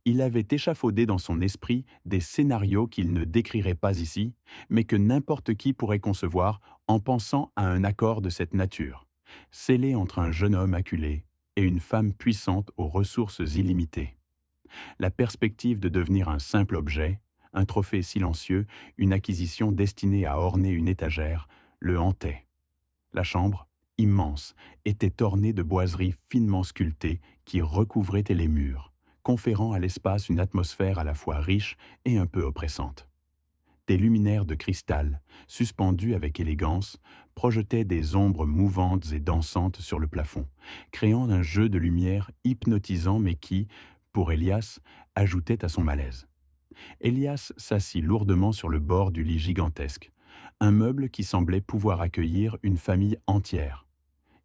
Il avait échafaudé dans son esprit des scénarios qu'il ne décrirait pas ici, mais que n'importe qui pourrait concevoir en pensant à un accord de cette nature. scellé entre un jeune homme acculé et une femme puissante aux ressources illimitées. La perspective de devenir un simple objet, un trophée silencieux, une acquisition destinée à orner une étagère, le hantait. La chambre, immense, était ornée de boiseries finement sculptées qui recouvraient les murs, conférant à l'espace une atmosphère à la fois riche et un peu oppressante. Des luminaires de cristal, suspendus avec élégance, projetaient des ombres mouvantes et dansantes sur le plafond, créant un jeu de lumière hypnotisant mais qui, pour Elias, ajoutait à son malaise. Elias s'assit lourdement sur le bord du lit gigantesque, un meuble qui semblait pouvoir accueillir une famille entière.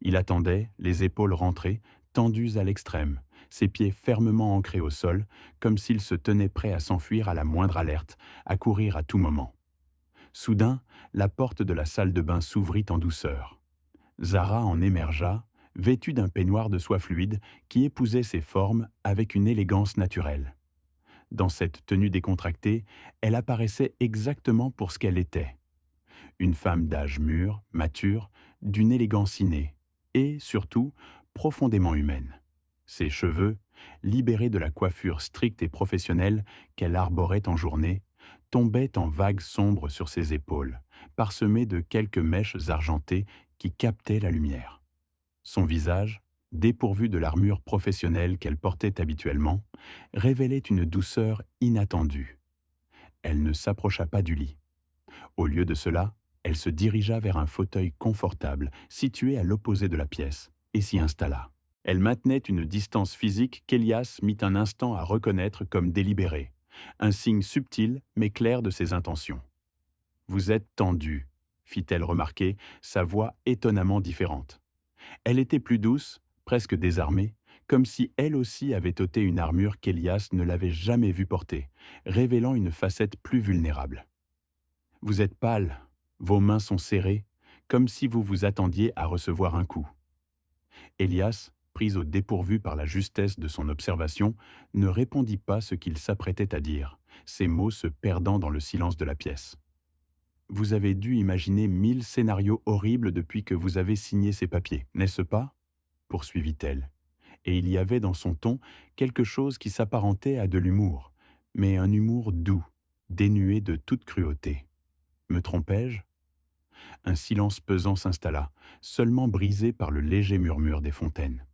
Il attendait, les épaules rentrées, tendues à l'extrême, ses pieds fermement ancrés au sol, comme s'il se tenait prêt à s'enfuir à la moindre alerte, à courir à tout moment. Soudain, la porte de la salle de bain s'ouvrit en douceur. Zara en émergea, vêtue d'un peignoir de soie fluide qui épousait ses formes avec une élégance naturelle. Dans cette tenue décontractée, elle apparaissait exactement pour ce qu'elle était. Une femme d'âge mûr, mature, d'une élégance innée, et, surtout, profondément humaine. Ses cheveux, libérés de la coiffure stricte et professionnelle qu'elle arborait en journée, tombaient en vagues sombres sur ses épaules, parsemées de quelques mèches argentées qui captaient la lumière. Son visage, dépourvu de l'armure professionnelle qu'elle portait habituellement, révélait une douceur inattendue. Elle ne s'approcha pas du lit. Au lieu de cela, elle se dirigea vers un fauteuil confortable situé à l'opposé de la pièce et s'y installa. Elle maintenait une distance physique qu'Elias mit un instant à reconnaître comme délibérée, un signe subtil mais clair de ses intentions. « Vous êtes tendu », fit-elle remarquer, sa voix étonnamment différente. Elle était plus douce, presque désarmée, comme si elle aussi avait ôté une armure qu'Elias ne l'avait jamais vue porter, révélant une facette plus vulnérable. « Vous êtes pâle, vos mains sont serrées, comme si vous vous attendiez à recevoir un coup. » Elias, pris au dépourvu par la justesse de son observation, ne répondit pas ce qu'il s'apprêtait à dire, ses mots se perdant dans le silence de la pièce. « Vous avez dû imaginer 1000 scénarios horribles depuis que vous avez signé ces papiers, n'est-ce pas ?» poursuivit-elle. Et il y avait dans son ton quelque chose qui s'apparentait à de l'humour, mais un humour doux, dénué de toute cruauté. Me trompais-je ? Un silence pesant s'installa, seulement brisé par le léger murmure des fontaines.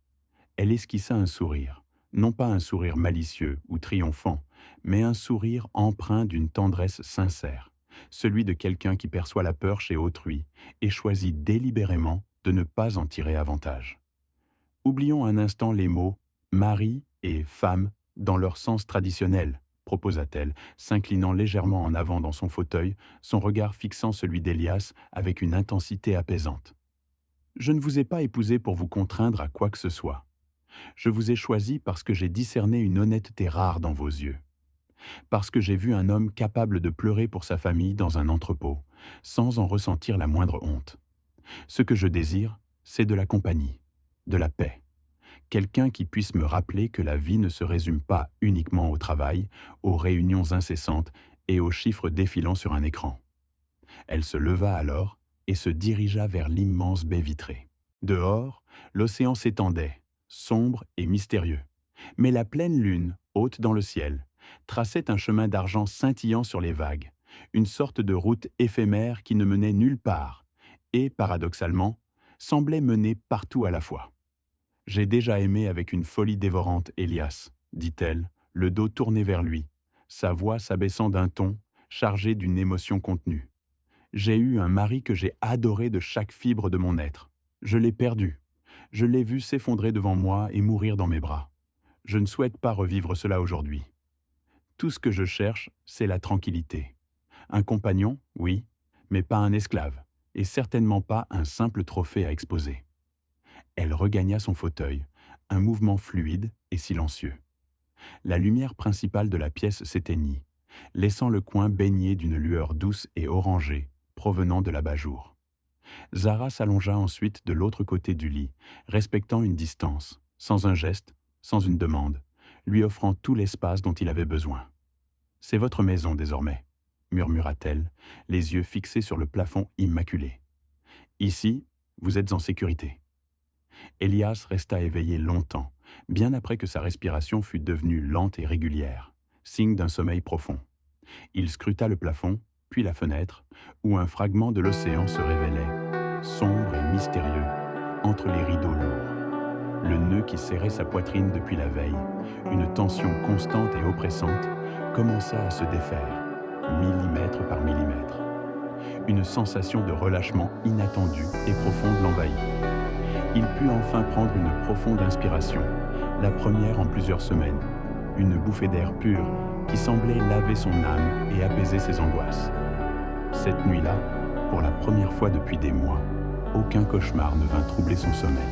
Elle esquissa un sourire, non pas un sourire malicieux ou triomphant, mais un sourire empreint d'une tendresse sincère, celui de quelqu'un qui perçoit la peur chez autrui et choisit délibérément de ne pas en tirer avantage. Oublions un instant les mots « mari » et « femme » dans leur sens traditionnel, proposa-t-elle, s'inclinant légèrement en avant dans son fauteuil, son regard fixant celui d'Elias avec une intensité apaisante. « Je ne vous ai pas épousé pour vous contraindre à quoi que ce soit. Je vous ai choisi parce que j'ai discerné une honnêteté rare dans vos yeux. Parce que j'ai vu un homme capable de pleurer pour sa famille dans un entrepôt, sans en ressentir la moindre honte. Ce que je désire, c'est de la compagnie, de la paix. Quelqu'un qui puisse me rappeler que la vie ne se résume pas uniquement au travail, aux réunions incessantes et aux chiffres défilant sur un écran. » Elle se leva alors et se dirigea vers l'immense baie vitrée. Dehors, l'océan s'étendait, sombre et mystérieux. Mais la pleine lune, haute dans le ciel, traçait un chemin d'argent scintillant sur les vagues, une sorte de route éphémère qui ne menait nulle part et, paradoxalement, semblait mener partout à la fois. « J'ai déjà aimé avec une folie dévorante, Elias, » dit-elle, le dos tourné vers lui, sa voix s'abaissant d'un ton, chargé d'une émotion contenue. « J'ai eu un mari que j'ai adoré de chaque fibre de mon être. Je l'ai perdu. Je l'ai vu s'effondrer devant moi et mourir dans mes bras. Je ne souhaite pas revivre cela aujourd'hui. Tout ce que je cherche, c'est la tranquillité. Un compagnon, oui, mais pas un esclave, et certainement pas un simple trophée à exposer. » Elle regagna son fauteuil, un mouvement fluide et silencieux. La lumière principale de la pièce s'éteignit, laissant le coin baigné d'une lueur douce et orangée provenant de l'abat-jour. Zara s'allongea ensuite de l'autre côté du lit, respectant une distance, sans un geste, sans une demande, lui offrant tout l'espace dont il avait besoin. « C'est votre maison désormais, » murmura-t-elle, les yeux fixés sur le plafond immaculé. « Ici, vous êtes en sécurité. Elias resta éveillé longtemps, bien après que sa respiration fût devenue lente et régulière, signe d'un sommeil profond. Il scruta le plafond, puis la fenêtre, où un fragment de l'océan se révélait, sombre et mystérieux, entre les rideaux lourds. Le nœud qui serrait sa poitrine depuis la veille, une tension constante et oppressante, commença à se défaire, millimètre par millimètre. Une sensation de relâchement inattendu et profonde l'envahit. Il put enfin prendre une profonde inspiration, la première en plusieurs semaines, une bouffée d'air pur qui semblait laver son âme et apaiser ses angoisses. Cette nuit-là, pour la première fois depuis des mois, aucun cauchemar ne vint troubler son sommeil,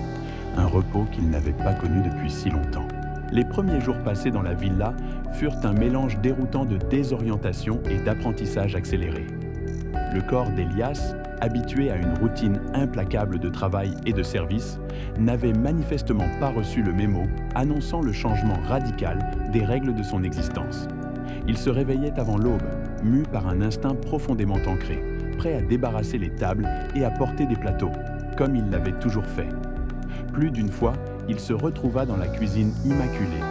un repos qu'il n'avait pas connu depuis si longtemps. Les premiers jours passés dans la villa furent un mélange déroutant de désorientation et d'apprentissage accéléré. Le corps d'Elias, habitué à une routine implacable de travail et de service, n'avait manifestement pas reçu le mémo annonçant le changement radical des règles de son existence. Il se réveillait avant l'aube, mu par un instinct profondément ancré, prêt à débarrasser les tables et à porter des plateaux, comme il l'avait toujours fait. Plus d'une fois, il se retrouva dans la cuisine immaculée,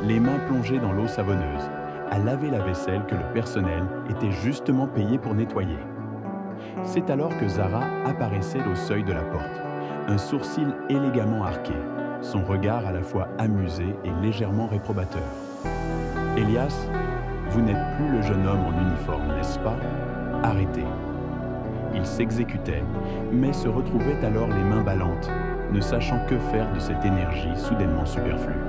les mains plongées dans l'eau savonneuse, à laver la vaisselle que le personnel était justement payé pour nettoyer. C'est alors que Zara apparaissait au seuil de la porte, un sourcil élégamment arqué, son regard à la fois amusé et légèrement réprobateur. « Elias, vous n'êtes plus le jeune homme en uniforme, n'est-ce pas? Arrêtez. » Il s'exécutait, mais se retrouvait alors les mains ballantes, ne sachant que faire de cette énergie soudainement superflue.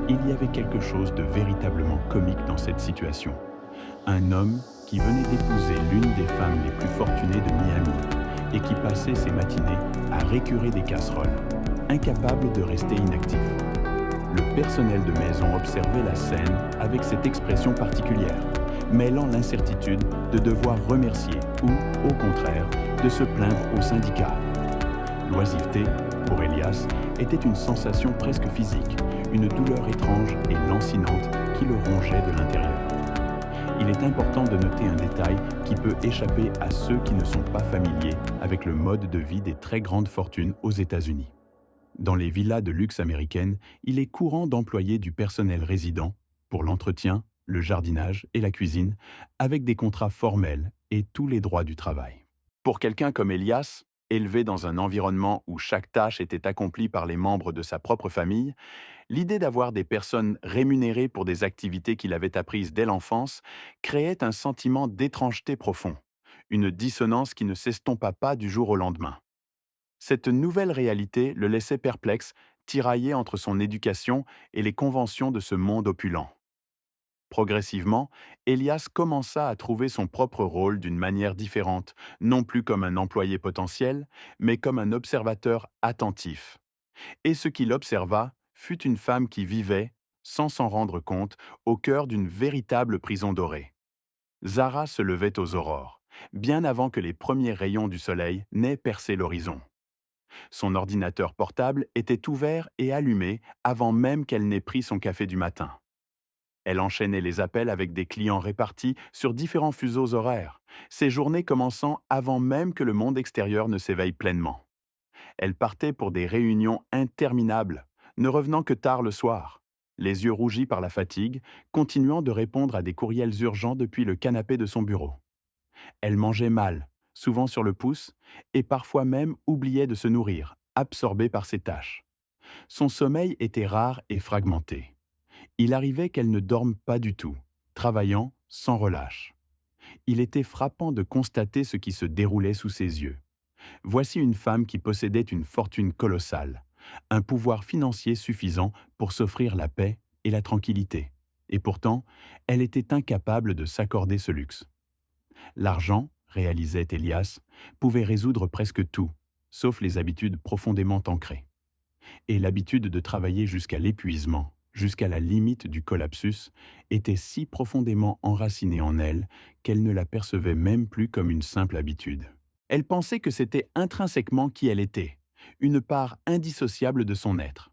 Il y avait quelque chose de véritablement comique dans cette situation. Un homme qui venait d'épouser l'une des femmes les plus fortunées de Miami et qui passait ses matinées à récurer des casseroles, incapable de rester inactif. Le personnel de maison observait la scène avec cette expression particulière, mêlant l'incertitude de devoir remercier ou, au contraire, de se plaindre au syndicat. L'oisiveté, pour Elias, était une sensation presque physique, une douleur étrange et lancinante qui le rongeait de l'intérieur. Il est important de noter un détail qui peut échapper à ceux qui ne sont pas familiers avec le mode de vie des très grandes fortunes aux États-Unis. Dans les villas de luxe américaines, il est courant d'employer du personnel résident pour l'entretien, le jardinage et la cuisine, avec des contrats formels et tous les droits du travail. Pour quelqu'un comme Elias, élevé dans un environnement où chaque tâche était accomplie par les membres de sa propre famille, l'idée d'avoir des personnes rémunérées pour des activités qu'il avait apprises dès l'enfance créait un sentiment d'étrangeté profond, une dissonance qui ne s'estompa pas du jour au lendemain. Cette nouvelle réalité le laissait perplexe, tiraillé entre son éducation et les conventions de ce monde opulent. Progressivement, Elias commença à trouver son propre rôle d'une manière différente, non plus comme un employé potentiel, mais comme un observateur attentif. Et ce qu'il observa fut une femme qui vivait, sans s'en rendre compte, au cœur d'une véritable prison dorée. Zara se levait aux aurores, bien avant que les premiers rayons du soleil n'aient percé l'horizon. Son ordinateur portable était ouvert et allumé avant même qu'elle n'ait pris son café du matin. Elle enchaînait les appels avec des clients répartis sur différents fuseaux horaires, ses journées commençant avant même que le monde extérieur ne s'éveille pleinement. Elle partait pour des réunions interminables, ne revenant que tard le soir, les yeux rougis par la fatigue, continuant de répondre à des courriels urgents depuis le canapé de son bureau. Elle mangeait mal, souvent sur le pouce, et parfois même oubliait de se nourrir, absorbée par ses tâches. Son sommeil était rare et fragmenté. Il arrivait qu'elle ne dorme pas du tout, travaillant sans relâche. Il était frappant de constater ce qui se déroulait sous ses yeux. Voici une femme qui possédait une fortune colossale, un pouvoir financier suffisant pour s'offrir la paix et la tranquillité. Et pourtant, elle était incapable de s'accorder ce luxe. L'argent, réalisait Elias, pouvait résoudre presque tout, sauf les habitudes profondément ancrées. Et l'habitude de travailler jusqu'à l'épuisement, jusqu'à la limite du collapsus, était si profondément enracinée en elle qu'elle ne la percevait même plus comme une simple habitude. Elle pensait que c'était intrinsèquement qui elle était, une part indissociable de son être.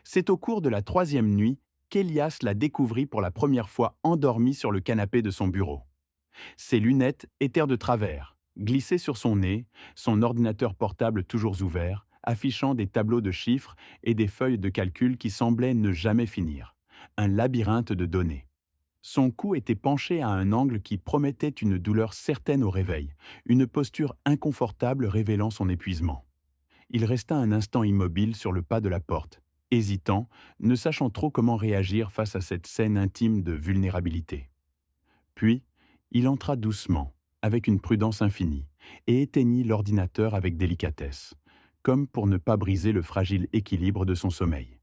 C'est au cours de la 3e nuit qu'Elias la découvrit pour la première fois endormie sur le canapé de son bureau. Ses lunettes étaient de travers, glissées sur son nez, son ordinateur portable toujours ouvert, affichant des tableaux de chiffres et des feuilles de calcul qui semblaient ne jamais finir. Un labyrinthe de données. Son cou était penché à un angle qui promettait une douleur certaine au réveil, une posture inconfortable révélant son épuisement. Il resta un instant immobile sur le pas de la porte, hésitant, ne sachant trop comment réagir face à cette scène intime de vulnérabilité. Puis, il entra doucement, avec une prudence infinie, et éteignit l'ordinateur avec délicatesse, comme pour ne pas briser le fragile équilibre de son sommeil.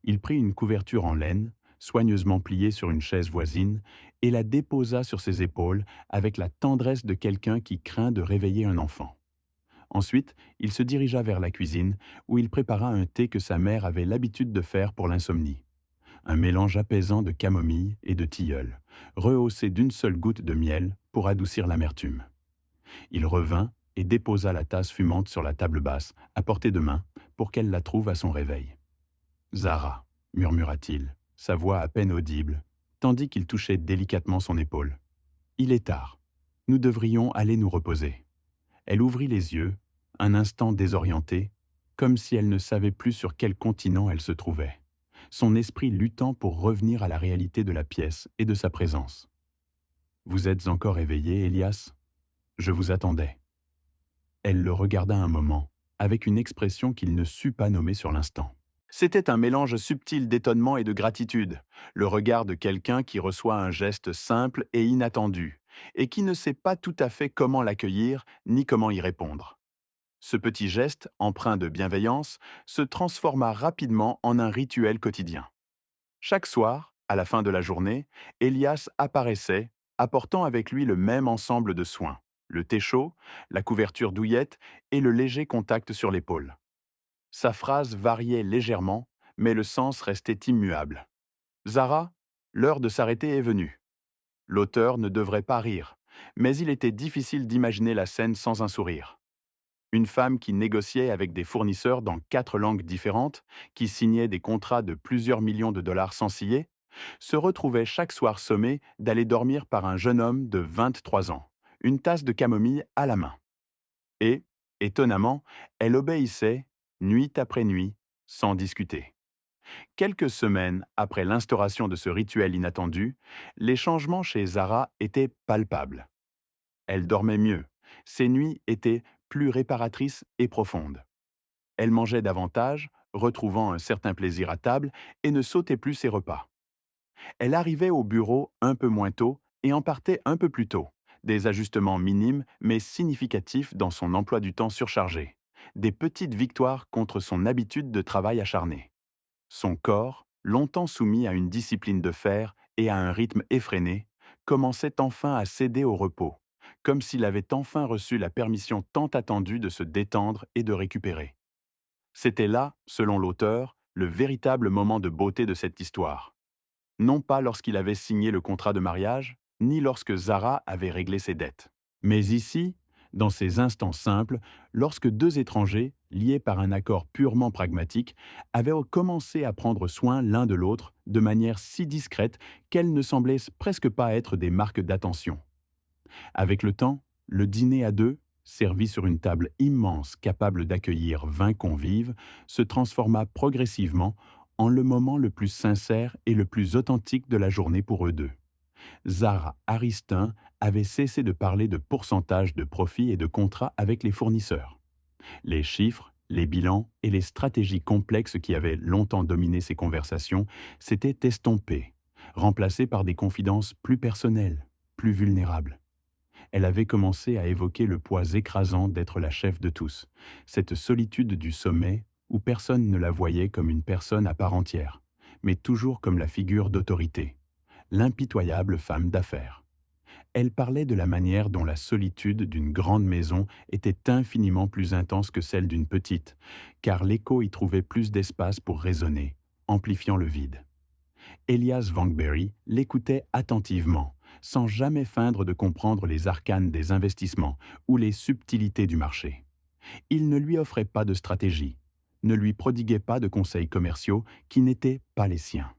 Il prit une couverture en laine, soigneusement pliée sur une chaise voisine, et la déposa sur ses épaules avec la tendresse de quelqu'un qui craint de réveiller un enfant. Ensuite, il se dirigea vers la cuisine, où il prépara un thé que sa mère avait l'habitude de faire pour l'insomnie. Un mélange apaisant de camomille et de tilleul, rehaussé d'une seule goutte de miel pour adoucir l'amertume. Il revint et déposa la tasse fumante sur la table basse, à portée de main, pour qu'elle la trouve à son réveil. Zara, murmura-t-il, sa voix à peine audible, tandis qu'il touchait délicatement son épaule. Il est tard. Nous devrions aller nous reposer. Elle ouvrit les yeux, un instant désorientée, comme si elle ne savait plus sur quel continent elle se trouvait, son esprit luttant pour revenir à la réalité de la pièce et de sa présence. Vous êtes encore éveillé, Elias? Je vous attendais. Elle le regarda un moment, avec une expression qu'il ne sut pas nommer sur l'instant. C'était un mélange subtil d'étonnement et de gratitude, le regard de quelqu'un qui reçoit un geste simple et inattendu, et qui ne sait pas tout à fait comment l'accueillir ni comment y répondre. Ce petit geste, empreint de bienveillance, se transforma rapidement en un rituel quotidien. Chaque soir, à la fin de la journée, Elias apparaissait, apportant avec lui le même ensemble de soins, le thé chaud, la couverture douillette et le léger contact sur l'épaule. Sa phrase variait légèrement, mais le sens restait immuable. Zara, l'heure de s'arrêter est venue. L'auteur ne devrait pas rire, mais il était difficile d'imaginer la scène sans un sourire. Une femme qui négociait avec des fournisseurs dans 4 langues différentes, qui signait des contrats de plusieurs millions de dollars sans ciller, se retrouvait chaque soir sommée d'aller dormir par un jeune homme de 23 ans, une tasse de camomille à la main. Et, étonnamment, elle obéissait, nuit après nuit, sans discuter. Quelques semaines après l'instauration de ce rituel inattendu, les changements chez Zara étaient palpables. Elle dormait mieux, ses nuits étaient plus réparatrices et profondes. Elle mangeait davantage, retrouvant un certain plaisir à table, et ne sautait plus ses repas. Elle arrivait au bureau un peu moins tôt et en partait un peu plus tôt. Des ajustements minimes mais significatifs dans son emploi du temps surchargé. Des petites victoires contre son habitude de travail acharné. Son corps, longtemps soumis à une discipline de fer et à un rythme effréné, commençait enfin à céder au repos, comme s'il avait enfin reçu la permission tant attendue de se détendre et de récupérer. C'était là, selon l'auteur, le véritable moment de beauté de cette histoire. Non pas lorsqu'il avait signé le contrat de mariage, ni lorsque Zara avait réglé ses dettes. Mais ici, dans ces instants simples, lorsque 2 étrangers, liés par un accord purement pragmatique, avaient commencé à prendre soin l'un de l'autre de manière si discrète qu'elles ne semblaient presque pas être des marques d'attention. Avec le temps, le dîner à deux, servi sur une table immense capable d'accueillir 20 convives, se transforma progressivement en le moment le plus sincère et le plus authentique de la journée pour eux deux. Zara Aristin avait cessé de parler de pourcentage de profit et de contrats avec les fournisseurs. Les chiffres, les bilans et les stratégies complexes qui avaient longtemps dominé ces conversations s'étaient estompés, remplacés par des confidences plus personnelles, plus vulnérables. Elle avait commencé à évoquer le poids écrasant d'être la chef de tous, cette solitude du sommet où personne ne la voyait comme une personne à part entière, mais toujours comme la figure d'autorité, l'impitoyable femme d'affaires. Elle parlait de la manière dont la solitude d'une grande maison était infiniment plus intense que celle d'une petite, car l'écho y trouvait plus d'espace pour résonner, amplifiant le vide. Elias Vangberry l'écoutait attentivement, sans jamais feindre de comprendre les arcanes des investissements ou les subtilités du marché. Il ne lui offrait pas de stratégie, ne lui prodiguait pas de conseils commerciaux qui n'étaient pas les siens.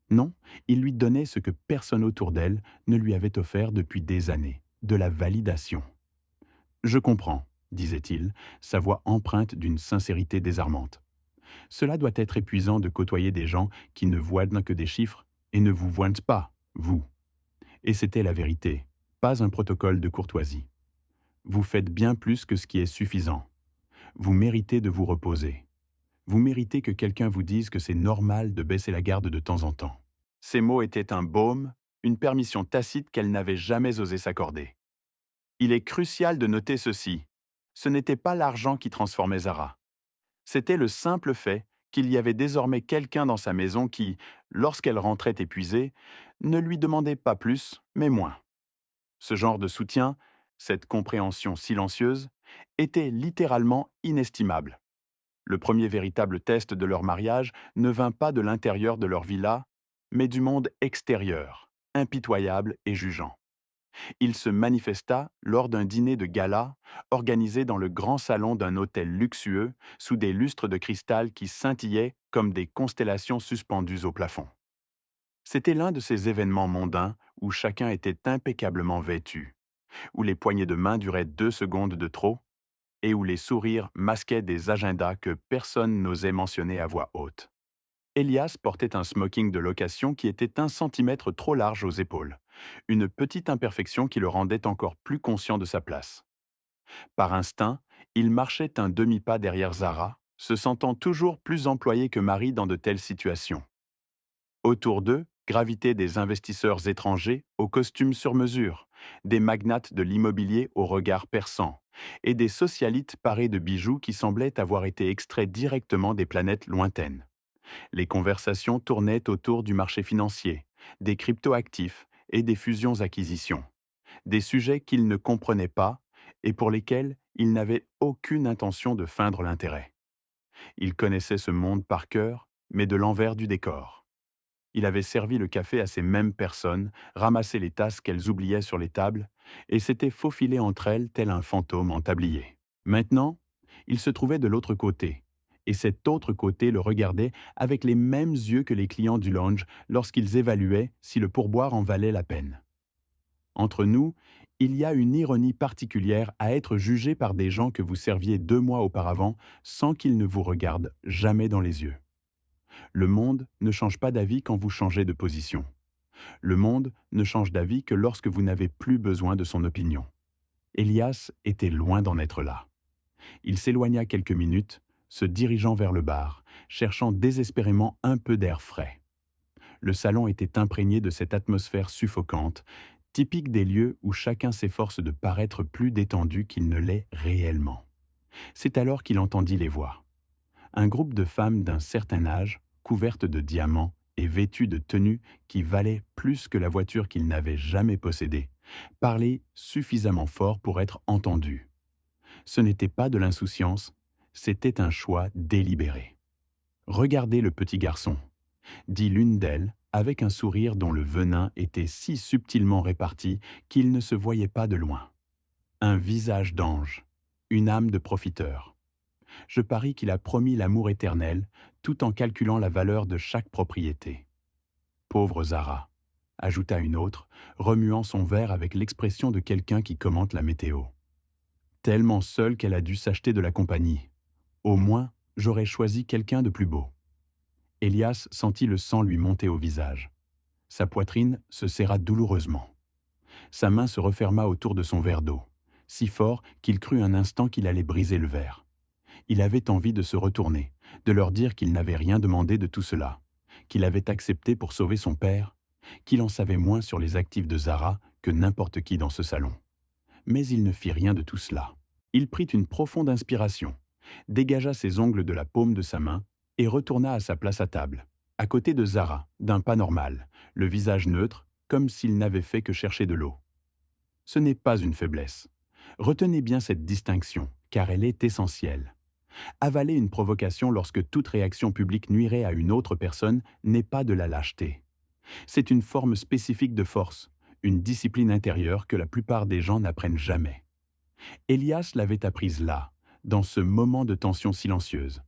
Non, il lui donnait ce que personne autour d'elle ne lui avait offert depuis des années, de la validation. « Je comprends. disait-il, sa voix empreinte d'une sincérité désarmante. Cela doit être épuisant de côtoyer des gens qui ne voient que des chiffres et ne vous voient pas, vous. Et c'était la vérité, pas un protocole de courtoisie. Vous faites bien plus que ce qui est suffisant. Vous méritez de vous reposer. Vous méritez que quelqu'un vous dise que c'est normal de baisser la garde de temps en temps. Ces mots étaient un baume, une permission tacite qu'elle n'avait jamais osé s'accorder. Il est crucial de noter ceci. Ce n'était pas l'argent qui transformait Zara. C'était le simple fait qu'il y avait désormais quelqu'un dans sa maison qui, lorsqu'elle rentrait épuisée, ne lui demandait pas plus, mais moins. Ce genre de soutien, cette compréhension silencieuse, était littéralement inestimable. Le premier véritable test de leur mariage ne vint pas de l'intérieur de leur villa, mais du monde extérieur, impitoyable et jugeant. Il se manifesta lors d'un dîner de gala organisé dans le grand salon d'un hôtel luxueux sous des lustres de cristal qui scintillaient comme des constellations suspendues au plafond. C'était l'un de ces événements mondains où chacun était impeccablement vêtu, où les poignées de main duraient 2 secondes de trop et où les sourires masquaient des agendas que personne n'osait mentionner à voix haute. Elias portait un smoking de location qui était 1 centimètre trop large aux épaules, une petite imperfection qui le rendait encore plus conscient de sa place. Par instinct, il marchait un demi-pas derrière Zara, se sentant toujours plus employé que Marie dans de telles situations. Autour d'eux gravitaient des investisseurs étrangers aux costumes sur mesure, des magnates de l'immobilier au regard perçant, et des socialites parés de bijoux qui semblaient avoir été extraits directement des planètes lointaines. Les conversations tournaient autour du marché financier, des cryptoactifs et des fusions-acquisitions, des sujets qu'ils ne comprenaient pas et pour lesquels ils n'avaient aucune intention de feindre l'intérêt. Ils connaissaient ce monde par cœur, mais de l'envers du décor. Il avait servi le café à ces mêmes personnes, ramassé les tasses qu'elles oubliaient sur les tables, et s'était faufilé entre elles tel un fantôme en tablier. Maintenant, il se trouvait de l'autre côté, et cet autre côté le regardait avec les mêmes yeux que les clients du lounge lorsqu'ils évaluaient si le pourboire en valait la peine. Entre nous, il y a une ironie particulière à être jugé par des gens que vous serviez 2 mois auparavant sans qu'ils ne vous regardent jamais dans les yeux. Le monde ne change pas d'avis quand vous changez de position. Le monde ne change d'avis que lorsque vous n'avez plus besoin de son opinion. Elias était loin d'en être là. Il s'éloigna quelques minutes, se dirigeant vers le bar, cherchant désespérément un peu d'air frais. Le salon était imprégné de cette atmosphère suffocante, typique des lieux où chacun s'efforce de paraître plus détendu qu'il ne l'est réellement. C'est alors qu'il entendit les voix. Un groupe de femmes d'un certain âge, couvertes de diamants et vêtues de tenues qui valaient plus que la voiture qu'il n'avait jamais possédée, parlaient suffisamment fort pour être entendues. Ce n'était pas de l'insouciance, c'était un choix délibéré. Regardez le petit garçon, dit l'une d'elles, avec un sourire dont le venin était si subtilement réparti qu'il ne se voyait pas de loin. Un visage d'ange, une âme de profiteur. Je parie qu'il a promis l'amour éternel, tout en calculant la valeur de chaque propriété. Pauvre Zara, ajouta une autre, remuant son verre avec l'expression de quelqu'un qui commente la météo. Tellement seule qu'elle a dû s'acheter de la compagnie. Au moins, j'aurais choisi quelqu'un de plus beau. Elias sentit le sang lui monter au visage. Sa poitrine se serra douloureusement. Sa main se referma autour de son verre d'eau, si fort qu'il crut un instant qu'il allait briser le verre. Il avait envie de se retourner, de leur dire qu'il n'avait rien demandé de tout cela, qu'il avait accepté pour sauver son père, qu'il en savait moins sur les actifs de Zara que n'importe qui dans ce salon. Mais il ne fit rien de tout cela. Il prit une profonde inspiration, dégagea ses ongles de la paume de sa main et retourna à sa place à table, à côté de Zara, d'un pas normal, le visage neutre, comme s'il n'avait fait que chercher de l'eau. Ce n'est pas une faiblesse. Retenez bien cette distinction, car elle est essentielle. Avaler une provocation lorsque toute réaction publique nuirait à une autre personne n'est pas de la lâcheté. C'est une forme spécifique de force, une discipline intérieure que la plupart des gens n'apprennent jamais. Elias l'avait apprise là, dans ce moment de tension silencieuse.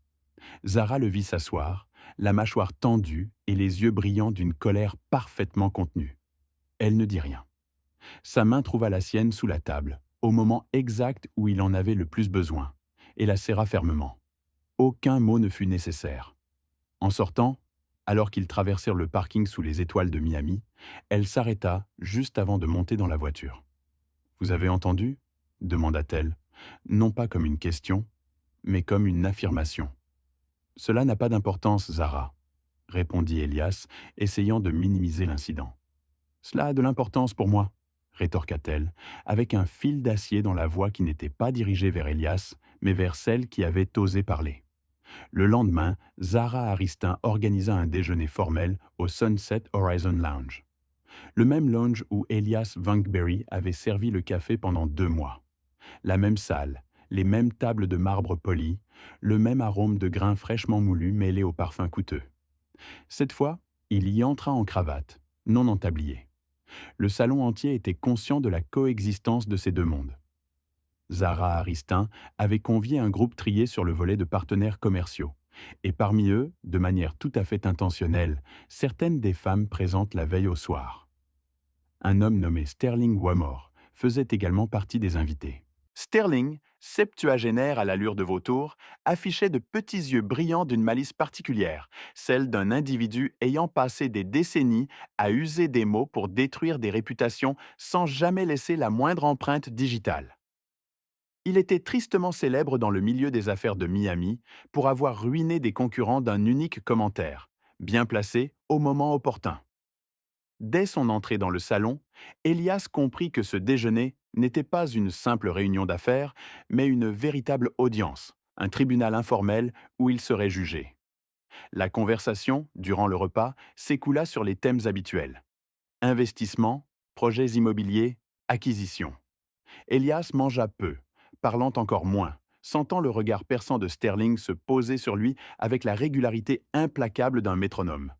Zara le vit s'asseoir, la mâchoire tendue et les yeux brillants d'une colère parfaitement contenue. Elle ne dit rien. Sa main trouva la sienne sous la table, au moment exact où il en avait le plus besoin, et la serra fermement. Aucun mot ne fut nécessaire. En sortant, alors qu'ils traversèrent le parking sous les étoiles de Miami, elle s'arrêta juste avant de monter dans la voiture. Vous avez entendu demanda-t-elle, non pas comme une question, mais comme une affirmation. Cela n'a pas d'importance, Zara, répondit Elias, essayant de minimiser l'incident. Cela a de l'importance pour moi, rétorqua-t-elle, avec un fil d'acier dans la voix qui n'était pas dirigée vers Elias, mais vers celle qui avait osé parler. Le lendemain, Zara Aristin organisa un déjeuner formel au Sunset Horizon Lounge. Le même lounge où Elias Vankberry avait servi le café pendant 2 mois. La même salle, les mêmes tables de marbre poli, le même arôme de grains fraîchement moulus mêlé au parfum coûteux. Cette fois, il y entra en cravate, non en tablier. Le salon entier était conscient de la coexistence de ces deux mondes. Zara Aristin avait convié un groupe trié sur le volet de partenaires commerciaux. Et parmi eux, de manière tout à fait intentionnelle, certaines des femmes présentes la veille au soir. Un homme nommé Sterling Wamore faisait également partie des invités. Sterling, septuagénaire à l'allure de vautour, affichait de petits yeux brillants d'une malice particulière, celle d'un individu ayant passé des décennies à user des mots pour détruire des réputations sans jamais laisser la moindre empreinte digitale. Il était tristement célèbre dans le milieu des affaires de Miami pour avoir ruiné des concurrents d'un unique commentaire, bien placé au moment opportun. Dès son entrée dans le salon, Elias comprit que ce déjeuner n'était pas une simple réunion d'affaires, mais une véritable audience, un tribunal informel où il serait jugé. La conversation, durant le repas, s'écoula sur les thèmes habituels. Investissement, projets immobiliers, acquisitions. Elias mangea peu, parlant encore moins, sentant le regard perçant de Sterling se poser sur lui avec la régularité implacable d'un métronome.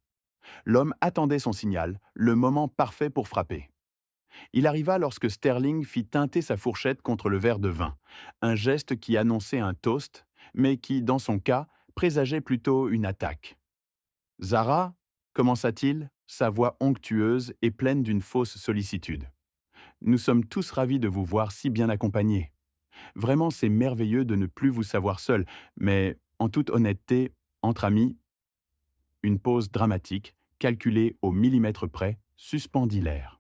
L'homme attendait son signal, le moment parfait pour frapper. Il arriva lorsque Sterling fit teinter sa fourchette contre le verre de vin, un geste qui annonçait un toast, mais qui, dans son cas, présageait plutôt une attaque. Zara, commença-t-il, sa voix onctueuse et pleine d'une fausse sollicitude. Nous sommes tous ravis de vous voir si bien accompagné. Vraiment, c'est merveilleux de ne plus vous savoir seul, mais, en toute honnêteté, entre amis, une pause dramatique, calculée au millimètre près, suspendit l'air.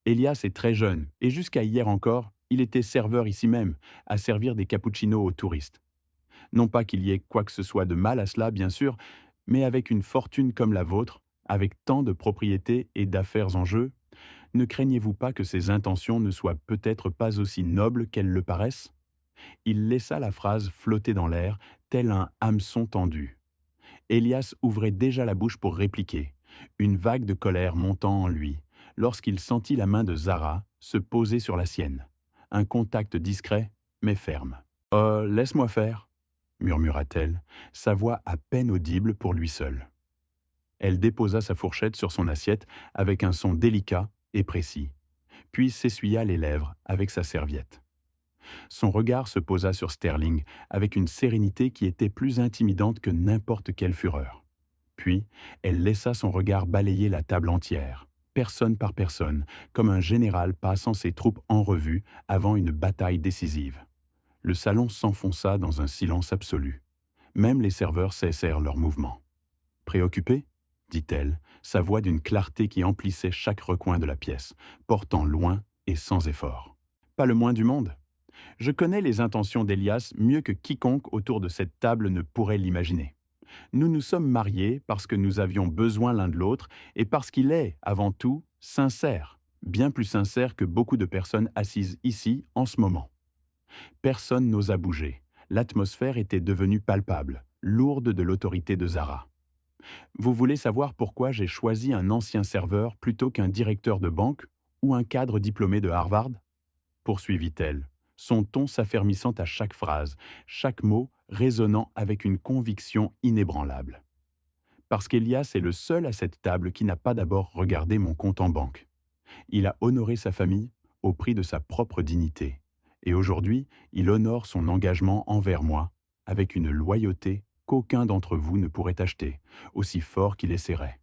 Elias est très jeune, et jusqu'à hier encore, il était serveur ici même, à servir des cappuccinos aux touristes. Non pas qu'il y ait quoi que ce soit de mal à cela, bien sûr, mais avec une fortune comme la vôtre, avec tant de propriétés et d'affaires en jeu, ne craignez-vous pas que ses intentions ne soient peut-être pas aussi nobles qu'elles le paraissent? Il laissa la phrase flotter dans l'air, tel un hameçon tendu. Elias ouvrait déjà la bouche pour répliquer, une vague de colère montant en lui, lorsqu'il sentit la main de Zara se poser sur la sienne. Un contact discret, mais ferme. « Oh, laisse-moi faire », murmura-t-elle, sa voix à peine audible pour lui seul. Elle déposa sa fourchette sur son assiette avec un son délicat et précis, puis s'essuya les lèvres avec sa serviette. Son regard se posa sur Sterling avec une sérénité qui était plus intimidante que n'importe quelle fureur. Puis, elle laissa son regard balayer la table entière, personne par personne, comme un général passant ses troupes en revue avant une bataille décisive. Le salon s'enfonça dans un silence absolu. Même les serveurs cessèrent leurs mouvements. « Préoccupé ?» dit-elle, sa voix d'une clarté qui emplissait chaque recoin de la pièce, portant loin et sans effort. « Pas le moins du monde. Je connais les intentions d'Elias mieux que quiconque autour de cette table ne pourrait l'imaginer. Nous nous sommes mariés parce que nous avions besoin l'un de l'autre et parce qu'il est, avant tout, sincère, bien plus sincère que beaucoup de personnes assises ici en ce moment. Personne n'osa bouger. L'atmosphère était devenue palpable, lourde de l'autorité de Zara. Vous voulez savoir pourquoi j'ai choisi un ancien serveur plutôt qu'un directeur de banque ou un cadre diplômé de Harvard? Poursuivit-elle, son ton s'affermissant à chaque phrase, chaque mot résonnant avec une conviction inébranlable. Parce qu'Elias est le seul à cette table qui n'a pas d'abord regardé mon compte en banque. Il a honoré sa famille au prix de sa propre dignité. Et aujourd'hui, il honore son engagement envers moi avec une loyauté qu'aucun d'entre vous ne pourrait acheter, aussi fort qu'il essaierait.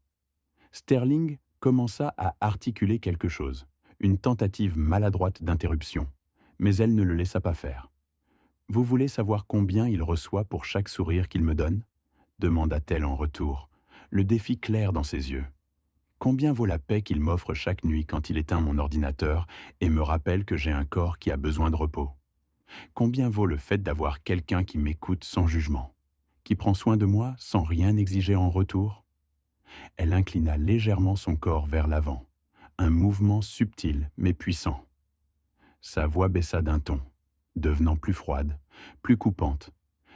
Sterling commença à articuler quelque chose, une tentative maladroite d'interruption. Mais elle ne le laissa pas faire. Vous voulez savoir combien il reçoit pour chaque sourire qu'il me donne demanda-t-elle en retour, le défi clair dans ses yeux. Combien vaut la paix qu'il m'offre chaque nuit quand il éteint mon ordinateur et me rappelle que j'ai un corps qui a besoin de repos? Combien vaut le fait d'avoir quelqu'un qui m'écoute sans jugement, qui prend soin de moi sans rien exiger en retour? Elle inclina légèrement son corps vers l'avant, un mouvement subtil mais puissant. Sa voix baissa d'un ton, devenant plus froide, plus coupante,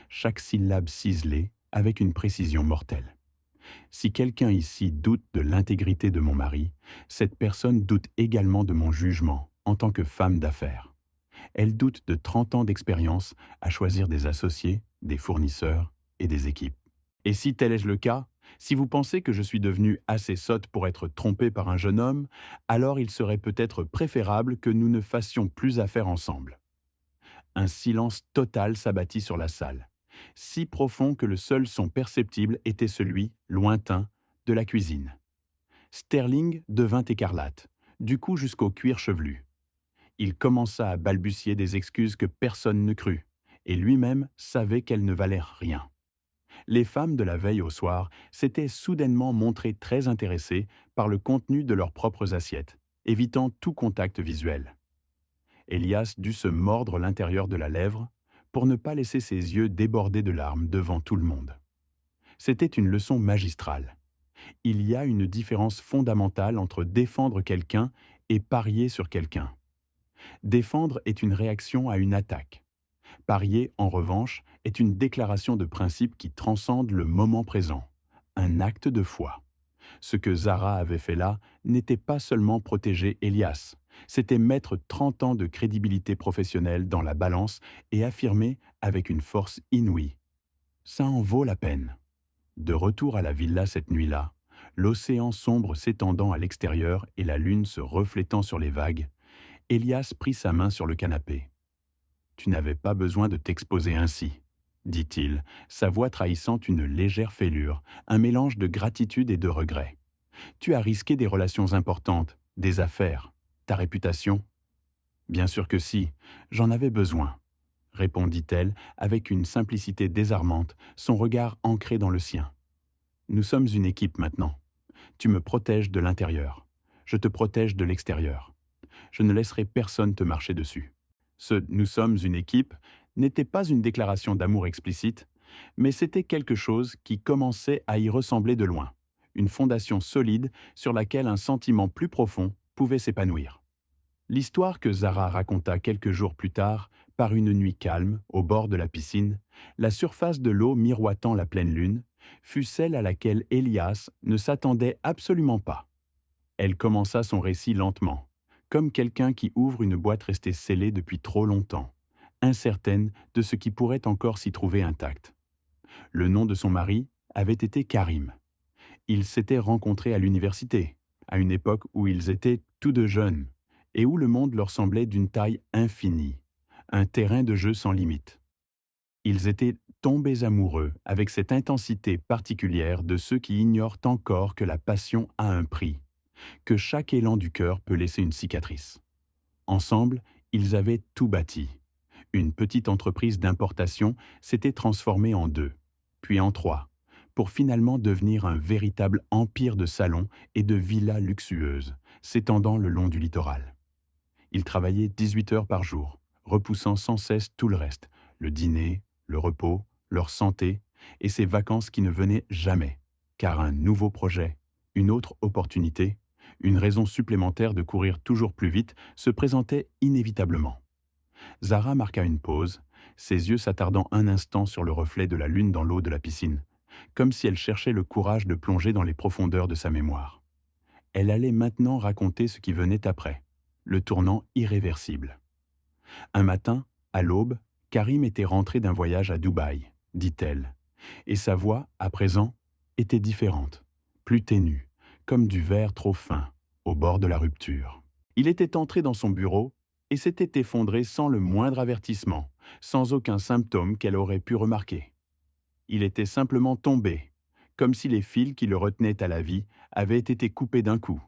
chaque syllabe ciselée avec une précision mortelle. Si quelqu'un ici doute de l'intégrité de mon mari, cette personne doute également de mon jugement en tant que femme d'affaires. Elle doute de 30 ans d'expérience à choisir des associés, des fournisseurs et des équipes. Et si tel est le cas, si vous pensez que je suis devenue assez sotte pour être trompée par un jeune homme, alors il serait peut-être préférable que nous ne fassions plus affaire ensemble. Un silence total s'abattit sur la salle, si profond que le seul son perceptible était celui, lointain, de la cuisine. Sterling devint écarlate, du cou jusqu'au cuir chevelu. Il commença à balbutier des excuses que personne ne crut, et lui-même savait qu'elles ne valaient rien. Les femmes de la veille au soir s'étaient soudainement montrées très intéressées par le contenu de leurs propres assiettes, évitant tout contact visuel. Elias dut se mordre l'intérieur de la lèvre pour ne pas laisser ses yeux déborder de larmes devant tout le monde. C'était une leçon magistrale. Il y a une différence fondamentale entre défendre quelqu'un et parier sur quelqu'un. Défendre est une réaction à une attaque. Parier, en revanche, est une déclaration de principe qui transcende le moment présent, un acte de foi. Ce que Zara avait fait là n'était pas seulement protéger Elias, c'était mettre 30 ans de crédibilité professionnelle dans la balance et affirmer avec une force inouïe. Ça en vaut la peine. De retour à la villa cette nuit-là, l'océan sombre s'étendant à l'extérieur et la lune se reflétant sur les vagues, Elias prit sa main sur le canapé. « Tu n'avais pas besoin de t'exposer ainsi, » dit-il, sa voix trahissant une légère fêlure, un mélange de gratitude et de regret. « Tu as risqué des relations importantes, des affaires, ta réputation. »« Bien sûr que si, j'en avais besoin, » répondit-elle avec une simplicité désarmante, son regard ancré dans le sien. « Nous sommes une équipe maintenant. Tu me protèges de l'intérieur. Je te protège de l'extérieur. Je ne laisserai personne te marcher dessus. » Ce « nous sommes une équipe » n'était pas une déclaration d'amour explicite, mais c'était quelque chose qui commençait à y ressembler de loin, une fondation solide sur laquelle un sentiment plus profond pouvait s'épanouir. L'histoire que Zara raconta quelques jours plus tard, par une nuit calme, au bord de la piscine, la surface de l'eau miroitant la pleine lune, fut celle à laquelle Elias ne s'attendait absolument pas. Elle commença son récit lentement, comme quelqu'un qui ouvre une boîte restée scellée depuis trop longtemps, incertaine de ce qui pourrait encore s'y trouver intact. Le nom de son mari avait été Karim. Ils s'étaient rencontrés à l'université, à une époque où ils étaient tous deux jeunes, et où le monde leur semblait d'une taille infinie, un terrain de jeu sans limite. Ils étaient tombés amoureux avec cette intensité particulière de ceux qui ignorent encore que la passion a un prix, que chaque élan du cœur peut laisser une cicatrice. Ensemble, ils avaient tout bâti. Une petite entreprise d'importation s'était transformée en deux, puis en trois, pour finalement devenir un véritable empire de salons et de villas luxueuses, s'étendant le long du littoral. Ils travaillaient 18 heures par jour, repoussant sans cesse tout le reste, le dîner, le repos, leur santé et ces vacances qui ne venaient jamais, car un nouveau projet, une autre opportunité, une raison supplémentaire de courir toujours plus vite se présentait inévitablement. Zara marqua une pause, ses yeux s'attardant un instant sur le reflet de la lune dans l'eau de la piscine, comme si elle cherchait le courage de plonger dans les profondeurs de sa mémoire. Elle allait maintenant raconter ce qui venait après, le tournant irréversible. Un matin, à l'aube, Karim était rentré d'un voyage à Dubaï, dit-elle, et sa voix, à présent, était différente, plus ténue, comme du verre trop fin, au bord de la rupture. Il était entré dans son bureau et s'était effondré sans le moindre avertissement, sans aucun symptôme qu'elle aurait pu remarquer. Il était simplement tombé, comme si les fils qui le retenaient à la vie avaient été coupés d'un coup.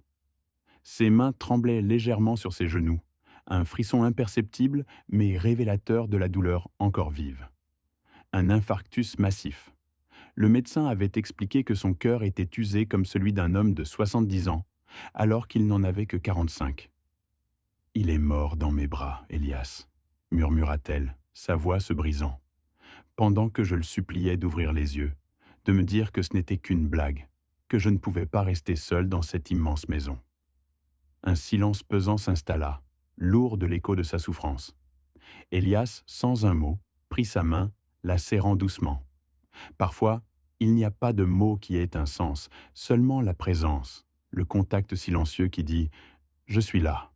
Ses mains tremblaient légèrement sur ses genoux, Un frisson imperceptible, mais révélateur de la douleur encore vive. Un infarctus massif. Le médecin avait expliqué que son cœur était usé comme celui d'un homme de 70 ans, alors qu'il n'en avait que 45. Il est mort dans mes bras, Elias, murmura-t-elle, sa voix se brisant, pendant que je le suppliais d'ouvrir les yeux, de me dire que ce n'était qu'une blague, que je ne pouvais pas rester seul dans cette immense maison. Un silence pesant s'installa, lourd de l'écho de sa souffrance. Elias, sans un mot, prit sa main, la serrant doucement. Parfois, il n'y a pas de mot qui ait un sens, seulement la présence, le contact silencieux qui dit « Je suis là ».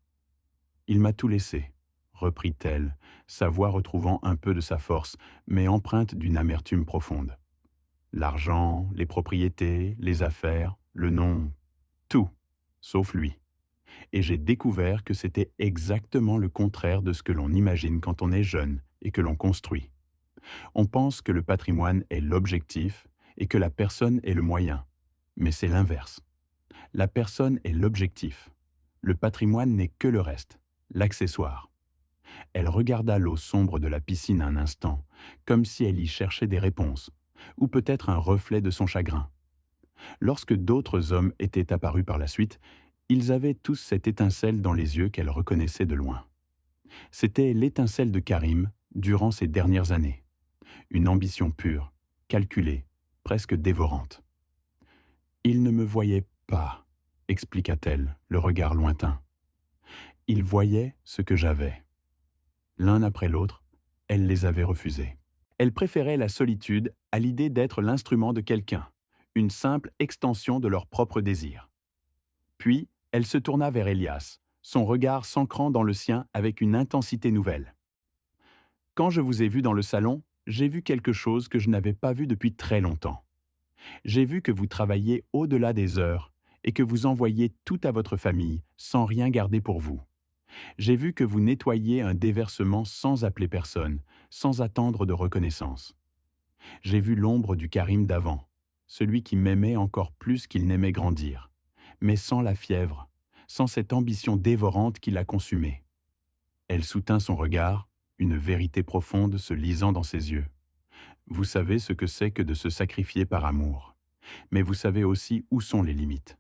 Il m'a tout laissé, reprit-elle, sa voix retrouvant un peu de sa force, mais empreinte d'une amertume profonde. L'argent, les propriétés, les affaires, le nom, tout, sauf lui. Et j'ai découvert que c'était exactement le contraire de ce que l'on imagine quand on est jeune et que l'on construit. On pense que le patrimoine est l'objectif et que la personne est le moyen. Mais c'est l'inverse. La personne est l'objectif. Le patrimoine n'est que le reste, l'accessoire. Elle regarda l'eau sombre de la piscine un instant, comme si elle y cherchait des réponses, ou peut-être un reflet de son chagrin. Lorsque d'autres hommes étaient apparus par la suite, ils avaient tous cette étincelle dans les yeux qu'elle reconnaissait de loin. C'était l'étincelle de Karim durant ces dernières années. Une ambition pure, calculée, presque dévorante. Il ne me voyait pas, expliqua-t-elle, le regard lointain. Il voyait ce que j'avais. L'un après l'autre, elle les avait refusés. Elle préférait la solitude à l'idée d'être l'instrument de quelqu'un, une simple extension de leur propre désir. Puis, elle se tourna vers Elias, son regard s'ancrant dans le sien avec une intensité nouvelle. « Quand je vous ai vu dans le salon, j'ai vu quelque chose que je n'avais pas vu depuis très longtemps. J'ai vu que vous travailliez au-delà des heures et que vous envoyiez tout à votre famille sans rien garder pour vous. J'ai vu que vous nettoyiez un déversement sans appeler personne, sans attendre de reconnaissance. J'ai vu l'ombre du Karim d'avant, celui qui m'aimait encore plus qu'il n'aimait grandir, mais sans la fièvre, sans cette ambition dévorante qui l'a consumé. » Elle soutint son regard, une vérité profonde se lisant dans ses yeux. « Vous savez ce que c'est que de se sacrifier par amour. Mais vous savez aussi où sont les limites.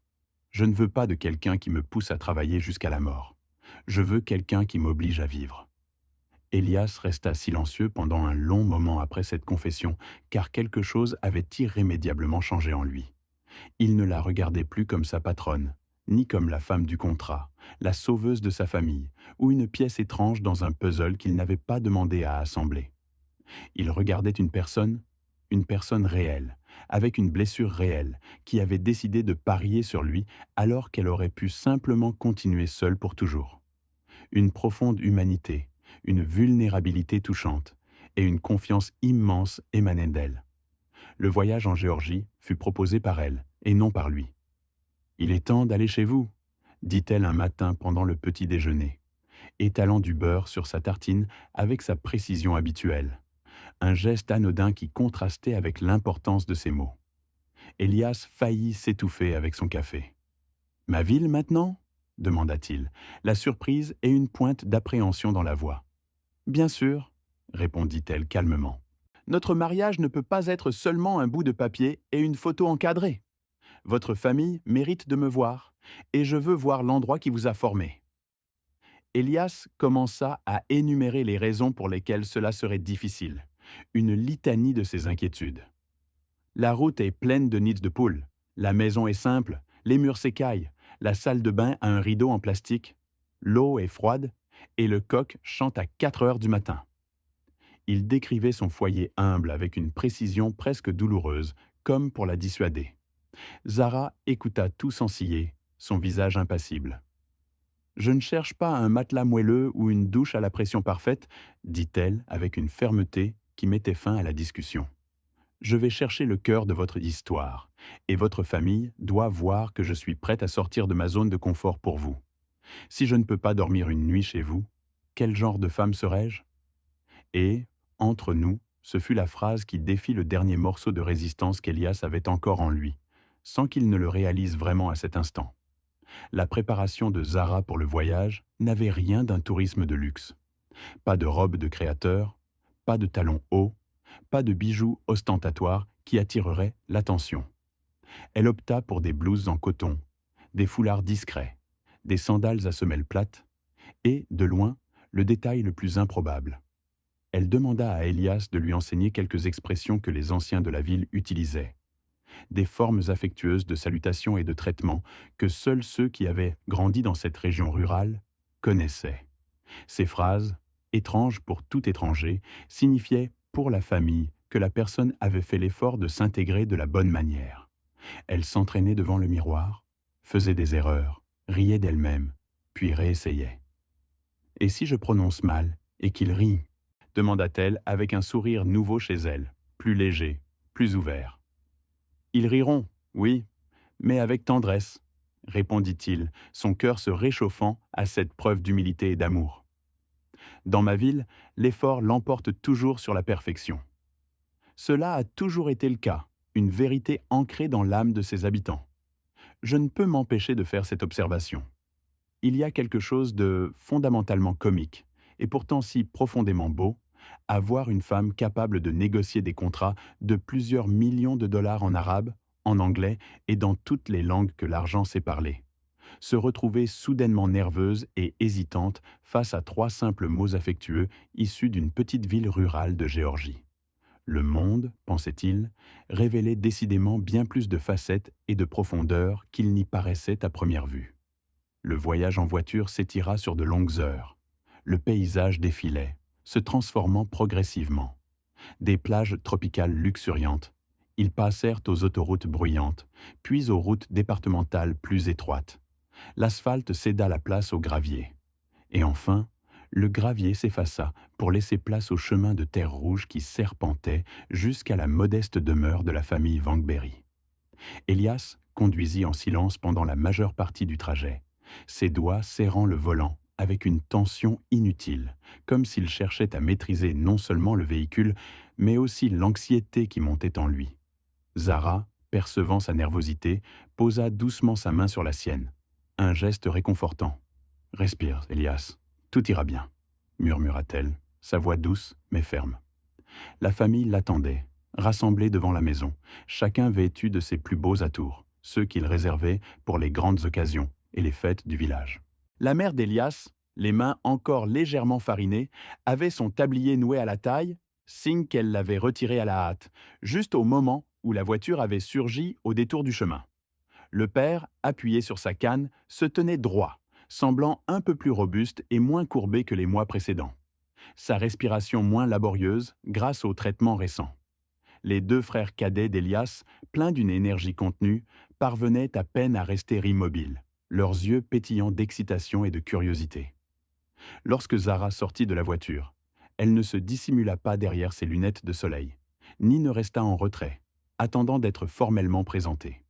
Je ne veux pas de quelqu'un qui me pousse à travailler jusqu'à la mort. Je veux quelqu'un qui m'oblige à vivre. » Elias resta silencieux pendant un long moment après cette confession, car quelque chose avait irrémédiablement changé en lui. Il ne la regardait plus comme sa patronne, ni comme la femme du contrat, la sauveuse de sa famille, ou une pièce étrange dans un puzzle qu'il n'avait pas demandé à assembler. Il regardait une personne réelle, avec une blessure réelle, qui avait décidé de parier sur lui alors qu'elle aurait pu simplement continuer seule pour toujours. Une profonde humanité, une vulnérabilité touchante, et une confiance immense émanaient d'elle. Le voyage en Géorgie fut proposé par elle, et non par lui. « Il est temps d'aller chez vous, » dit-elle un matin pendant le petit déjeuner, étalant du beurre sur sa tartine avec sa précision habituelle. Un geste anodin qui contrastait avec l'importance de ses mots. Elias faillit s'étouffer avec son café. « Ma ville maintenant ?» demanda-t-il, la surprise et une pointe d'appréhension dans la voix. « Bien sûr, » répondit-elle calmement. « Notre mariage ne peut pas être seulement un bout de papier et une photo encadrée. Votre famille mérite de me voir, et je veux voir l'endroit qui vous a formé. » Elias commença à énumérer les raisons pour lesquelles cela serait difficile, une litanie de ses inquiétudes. La route est pleine de nids de poules, la maison est simple, les murs s'écaillent, la salle de bain a un rideau en plastique, l'eau est froide et le coq chante à 4 heures du matin. Il décrivait son foyer humble avec une précision presque douloureuse, comme pour la dissuader. Zara écouta tout sans ciller, son visage impassible. « Je ne cherche pas un matelas moelleux ou une douche à la pression parfaite, » dit-elle avec une fermeté qui mettait fin à la discussion. « Je vais chercher le cœur de votre histoire, et votre famille doit voir que je suis prête à sortir de ma zone de confort pour vous. Si je ne peux pas dormir une nuit chez vous, quel genre de femme serais-je » Et, entre nous, ce fut la phrase qui défit le dernier morceau de résistance qu'Elias avait encore en lui, sans qu'il ne le réalise vraiment à cet instant. La préparation de Zara pour le voyage n'avait rien d'un tourisme de luxe. Pas de robe de créateur, pas de talons hauts, pas de bijoux ostentatoires qui attireraient l'attention. Elle opta pour des blouses en coton, des foulards discrets, des sandales à semelles plates et, de loin, le détail le plus improbable. Elle demanda à Elias de lui enseigner quelques expressions que les anciens de la ville utilisaient, des formes affectueuses de salutation et de traitement que seuls ceux qui avaient grandi dans cette région rurale connaissaient. Ces phrases, étranges pour tout étranger, signifiaient pour la famille que la personne avait fait l'effort de s'intégrer de la bonne manière. Elle s'entraînait devant le miroir, faisait des erreurs, riait d'elle-même, puis réessayait. « Et si je prononce mal et qu'il rit ?» demanda-t-elle avec un sourire nouveau chez elle, plus léger, plus ouvert. « Ils riront, oui, mais avec tendresse, » répondit-il, son cœur se réchauffant à cette preuve d'humilité et d'amour. « Dans ma ville, l'effort l'emporte toujours sur la perfection. Cela a toujours été le cas, une vérité ancrée dans l'âme de ses habitants. Je ne peux m'empêcher de faire cette observation. Il y a quelque chose de fondamentalement comique, et pourtant si profondément beau, à voir une femme capable de négocier des contrats de plusieurs millions de dollars en arabe, en anglais et dans toutes les langues que l'argent sait parler. Se retrouver soudainement nerveuse et hésitante face à 3 simples mots affectueux issus d'une petite ville rurale de Géorgie. Le monde, pensait-il, révélait décidément bien plus de facettes et de profondeur qu'il n'y paraissait à première vue. Le voyage en voiture s'étira sur de longues heures. Le paysage défilait, se transformant progressivement. Des plages tropicales luxuriantes. Ils passèrent aux autoroutes bruyantes, puis aux routes départementales plus étroites. L'asphalte céda la place au gravier. Et enfin, le gravier s'effaça pour laisser place au chemin de terre rouge qui serpentait jusqu'à la modeste demeure de la famille Vangberry. Elias conduisit en silence pendant la majeure partie du trajet, ses doigts serrant le volant avec une tension inutile, comme s'il cherchait à maîtriser non seulement le véhicule, mais aussi l'anxiété qui montait en lui. Zara, percevant sa nervosité, posa doucement sa main sur la sienne. Un geste réconfortant. « Respire, Elias, tout ira bien », murmura-t-elle, sa voix douce mais ferme. La famille l'attendait, rassemblée devant la maison, chacun vêtu de ses plus beaux atours, ceux qu'il réservait pour les grandes occasions et les fêtes du village. La mère d'Elias, les mains encore légèrement farinées, avait son tablier noué à la taille, signe qu'elle l'avait retiré à la hâte, juste au moment où la voiture avait surgi au détour du chemin. Le père, appuyé sur sa canne, se tenait droit, semblant un peu plus robuste et moins courbé que les mois précédents. Sa respiration moins laborieuse grâce au traitement récent. Les 2 frères cadets d'Elias, pleins d'une énergie contenue, parvenaient à peine à rester immobiles, leurs yeux pétillants d'excitation et de curiosité. Lorsque Zara sortit de la voiture, elle ne se dissimula pas derrière ses lunettes de soleil, ni ne resta en retrait, attendant d'être formellement présentée.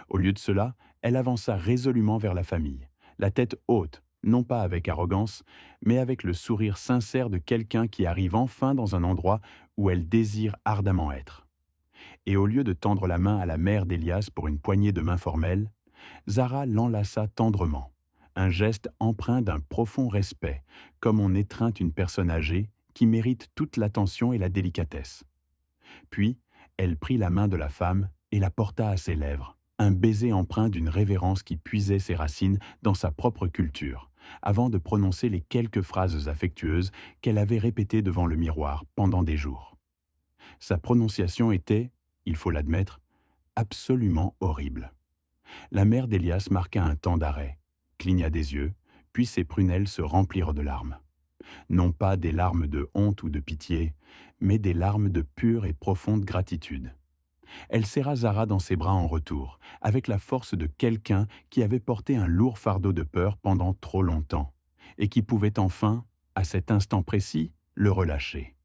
Au lieu de cela, elle avança résolument vers la famille, la tête haute, non pas avec arrogance, mais avec le sourire sincère de quelqu'un qui arrive enfin dans un endroit où elle désire ardemment être. Et au lieu de tendre la main à la mère d'Elias pour une poignée de main formelle, Zara l'enlaça tendrement, un geste empreint d'un profond respect, comme on étreint une personne âgée qui mérite toute l'attention et la délicatesse. Puis, elle prit la main de la femme et la porta à ses lèvres, un baiser empreint d'une révérence qui puisait ses racines dans sa propre culture, avant de prononcer les quelques phrases affectueuses qu'elle avait répétées devant le miroir pendant des jours. Sa prononciation était, il faut l'admettre, absolument horrible. La mère d'Elias marqua un temps d'arrêt, cligna des yeux, puis ses prunelles se remplirent de larmes. Non pas des larmes de honte ou de pitié, mais des larmes de pure et profonde gratitude. Elle serra Zara dans ses bras en retour, avec la force de quelqu'un qui avait porté un lourd fardeau de peur pendant trop longtemps, et qui pouvait enfin, à cet instant précis, le relâcher.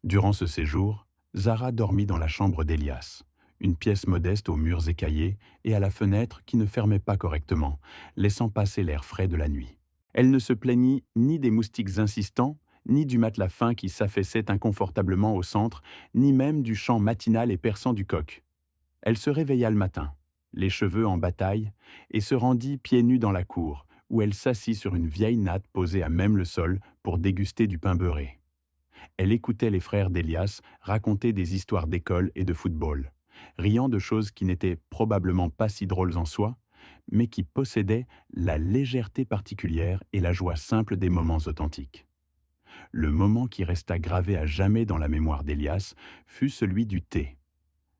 Durant ce séjour, Zara dormit dans la chambre d'Elias, une pièce modeste aux murs écaillés et à la fenêtre qui ne fermait pas correctement, laissant passer l'air frais de la nuit. Elle ne se plaignit ni des moustiques insistants, ni du matelas fin qui s'affaissait inconfortablement au centre, ni même du chant matinal et perçant du coq. Elle se réveilla le matin, les cheveux en bataille, et se rendit pieds nus dans la cour, où elle s'assit sur une vieille natte posée à même le sol pour déguster du pain beurré. Elle écoutait les frères d'Elias raconter des histoires d'école et de football, riant de choses qui n'étaient probablement pas si drôles en soi, mais qui possédaient la légèreté particulière et la joie simple des moments authentiques. Le moment qui resta gravé à jamais dans la mémoire d'Elias fut celui du thé.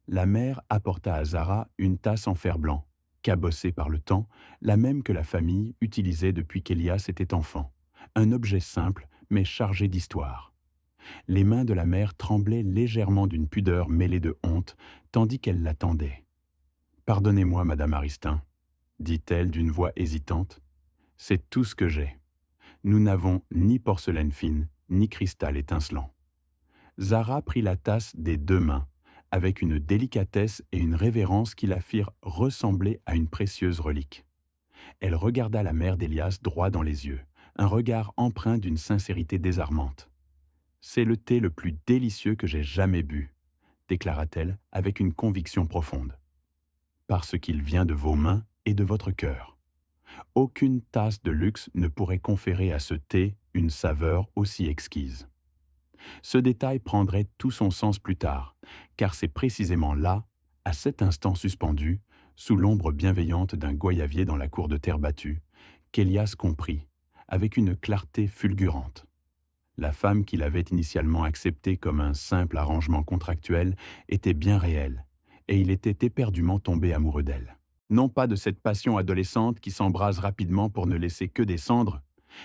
La mère apporta à Zara une tasse en fer blanc, cabossée par le temps, la même que la famille utilisait depuis qu'Elias était enfant. Un objet simple, mais chargé d'histoire. Les mains de la mère tremblaient légèrement d'une pudeur mêlée de honte, tandis qu'elle l'attendait. « Pardonnez-moi, Madame Aristin, dit-elle d'une voix hésitante. C'est tout ce que j'ai. Nous n'avons ni porcelaine fine, ni cristal étincelant. » Zara prit la tasse des deux mains, avec une délicatesse et une révérence qui la firent ressembler à une précieuse relique. Elle regarda la mère d'Elias droit dans les yeux, un regard empreint d'une sincérité désarmante. « C'est le thé le plus délicieux que j'ai jamais bu, » déclara-t-elle avec une conviction profonde. « Parce qu'il vient de vos mains et de votre cœur. Aucune tasse de luxe ne pourrait conférer à ce thé une saveur aussi exquise. » Ce détail prendrait tout son sens plus tard, car c'est précisément là, à cet instant suspendu, sous l'ombre bienveillante d'un goyavier dans la cour de terre battue, qu'Elias comprit, avec une clarté fulgurante. La femme qu'il avait initialement acceptée comme un simple arrangement contractuel était bien réelle, et il était éperdument tombé amoureux d'elle. Non pas de cette passion adolescente qui s'embrase rapidement pour ne laisser que des cendres,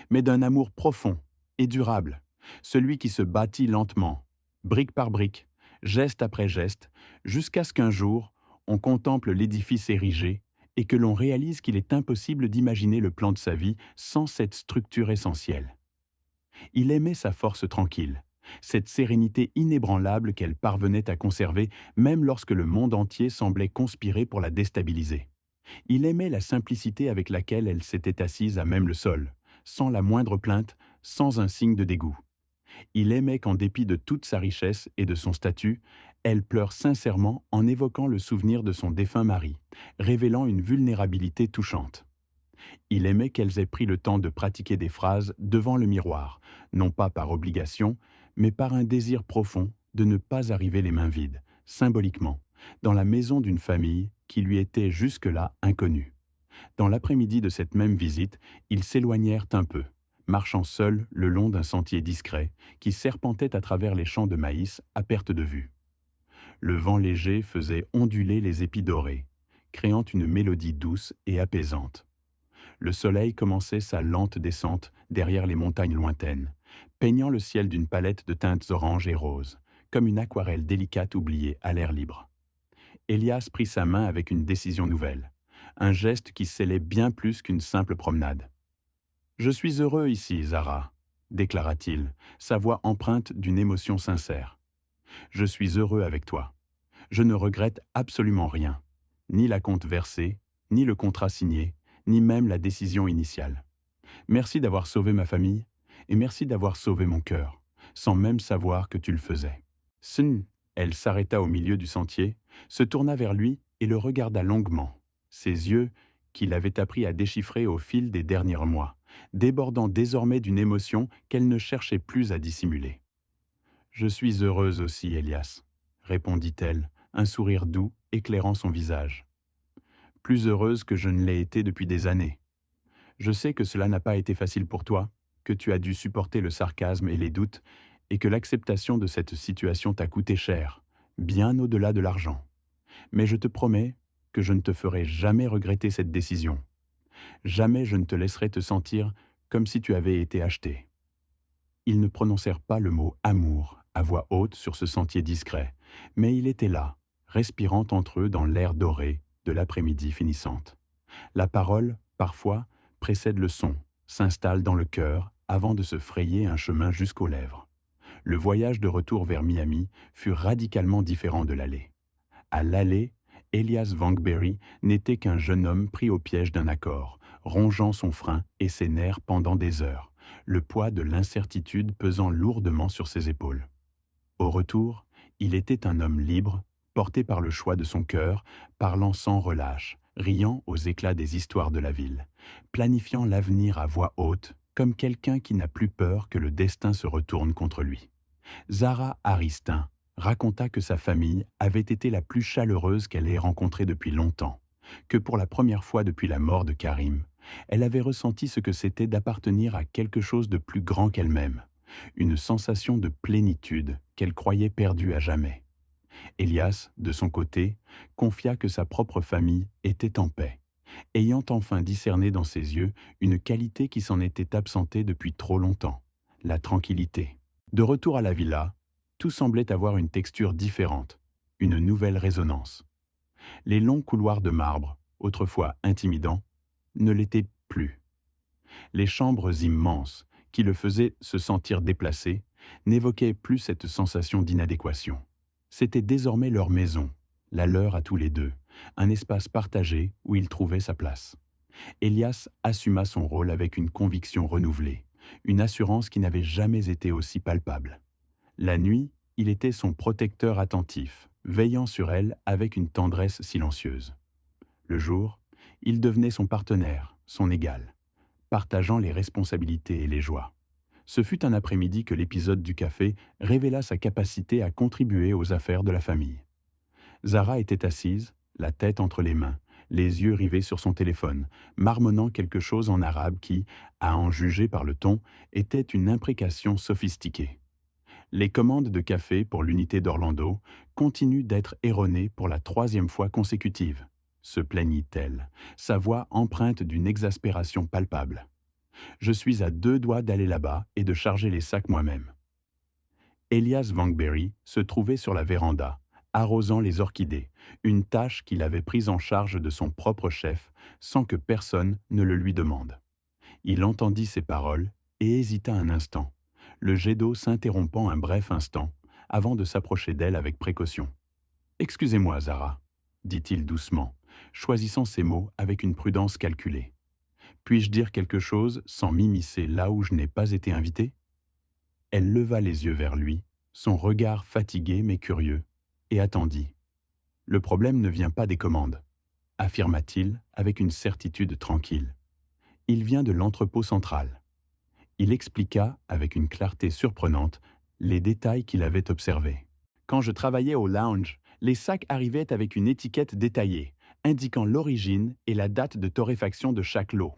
mais d'un amour profond et durable, celui qui se bâtit lentement, brique par brique, geste après geste, jusqu'à ce qu'un jour, on contemple l'édifice érigé et que l'on réalise qu'il est impossible d'imaginer le plan de sa vie sans cette structure essentielle. Il aimait sa force tranquille, cette sérénité inébranlable qu'elle parvenait à conserver même lorsque le monde entier semblait conspirer pour la déstabiliser. Il aimait la simplicité avec laquelle elle s'était assise à même le sol, sans la moindre plainte, sans un signe de dégoût. Il aimait qu'en dépit de toute sa richesse et de son statut, elle pleure sincèrement en évoquant le souvenir de son défunt mari, révélant une vulnérabilité touchante. Il aimait qu'elles aient pris le temps de pratiquer des phrases devant le miroir, non pas par obligation, mais par un désir profond de ne pas arriver les mains vides, symboliquement, dans la maison d'une famille qui lui était jusque-là inconnue. Dans l'après-midi de cette même visite, ils s'éloignèrent un peu, marchant seuls le long d'un sentier discret qui serpentait à travers les champs de maïs à perte de vue. Le vent léger faisait onduler les épis dorés, créant une mélodie douce et apaisante. Le soleil commençait sa lente descente derrière les montagnes lointaines, peignant le ciel d'une palette de teintes oranges et roses, comme une aquarelle délicate oubliée à l'air libre. Elias prit sa main avec une décision nouvelle, un geste qui scellait bien plus qu'une simple promenade. « Je suis heureux ici, Zara, » déclara-t-il, sa voix empreinte d'une émotion sincère. « Je suis heureux avec toi. Je ne regrette absolument rien, ni la compte versée, ni le contrat signé, ni même la décision initiale. Merci d'avoir sauvé ma famille, et merci d'avoir sauvé mon cœur, sans même savoir que tu le faisais. » Sun, elle s'arrêta au milieu du sentier, se tourna vers lui et le regarda longuement, ses yeux, qu'il avait appris à déchiffrer au fil des derniers mois, débordant désormais d'une émotion qu'elle ne cherchait plus à dissimuler. « Je suis heureuse aussi, Elias, » répondit-elle, un sourire doux éclairant son visage. « Plus heureuse que je ne l'ai été depuis des années. Je sais que cela n'a pas été facile pour toi, que tu as dû supporter le sarcasme et les doutes, et que l'acceptation de cette situation t'a coûté cher, bien au-delà de l'argent. Mais je te promets que je ne te ferai jamais regretter cette décision. Jamais je ne te laisserai te sentir comme si tu avais été acheté. » Ils ne prononcèrent pas le mot « amour » à voix haute sur ce sentier discret, mais il était là, respirant entre eux dans l'air doré de l'après-midi finissante. La parole, parfois, précède le son, s'installe dans le cœur avant de se frayer un chemin jusqu'aux lèvres. Le voyage de retour vers Miami fut radicalement différent de l'aller. À l'aller, Elias Vankberry n'était qu'un jeune homme pris au piège d'un accord, rongeant son frein et ses nerfs pendant des heures, le poids de l'incertitude pesant lourdement sur ses épaules. Au retour, il était un homme libre, porté par le choix de son cœur, parlant sans relâche, riant aux éclats des histoires de la ville, planifiant l'avenir à voix haute, comme quelqu'un qui n'a plus peur que le destin se retourne contre lui. Zara Aristin raconta que sa famille avait été la plus chaleureuse qu'elle ait rencontrée depuis longtemps, que pour la première fois depuis la mort de Karim, elle avait ressenti ce que c'était d'appartenir à quelque chose de plus grand qu'elle-même, une sensation de plénitude qu'elle croyait perdue à jamais. Elias, de son côté, confia que sa propre famille était en paix, ayant enfin discerné dans ses yeux une qualité qui s'en était absentée depuis trop longtemps, la tranquillité. De retour à la villa, tout semblait avoir une texture différente, une nouvelle résonance. Les longs couloirs de marbre, autrefois intimidants, ne l'étaient plus. Les chambres immenses, qui le faisaient se sentir déplacé, n'évoquaient plus cette sensation d'inadéquation. C'était désormais leur maison, la leur à tous les deux, un espace partagé où il trouvait sa place. Elias assuma son rôle avec une conviction renouvelée, une assurance qui n'avait jamais été aussi palpable. La nuit, il était son protecteur attentif, veillant sur elle avec une tendresse silencieuse. Le jour, il devenait son partenaire, son égal, partageant les responsabilités et les joies. Ce fut un après-midi que l'épisode du café révéla sa capacité à contribuer aux affaires de la famille. Zara était assise, la tête entre les mains, les yeux rivés sur son téléphone, marmonnant quelque chose en arabe qui, à en juger par le ton, était une imprécation sophistiquée. Les commandes de café pour l'unité d'Orlando continuent d'être erronées pour la 3e fois consécutive, se plaignit-elle, sa voix empreinte d'une exaspération palpable. Je suis à 2 doigts d'aller là-bas et de charger les sacs moi-même. Elias Vangberry se trouvait sur la véranda, arrosant les orchidées, une tâche qu'il avait prise en charge de son propre chef sans que personne ne le lui demande. Il entendit ses paroles et hésita un instant, le jet d'eau s'interrompant un bref instant, avant de s'approcher d'elle avec précaution. « Excusez-moi, Zara, » dit-il doucement, choisissant ses mots avec une prudence calculée. « Puis-je dire quelque chose sans m'immiscer là où je n'ai pas été invité ?» Elle leva les yeux vers lui, son regard fatigué mais curieux, et attendit. « Le problème ne vient pas des commandes, » affirma-t-il avec une certitude tranquille. « Il vient de l'entrepôt central. » Il expliqua, avec une clarté surprenante, les détails qu'il avait observés. Quand je travaillais au lounge, les sacs arrivaient avec une étiquette détaillée, indiquant l'origine et la date de torréfaction de chaque lot.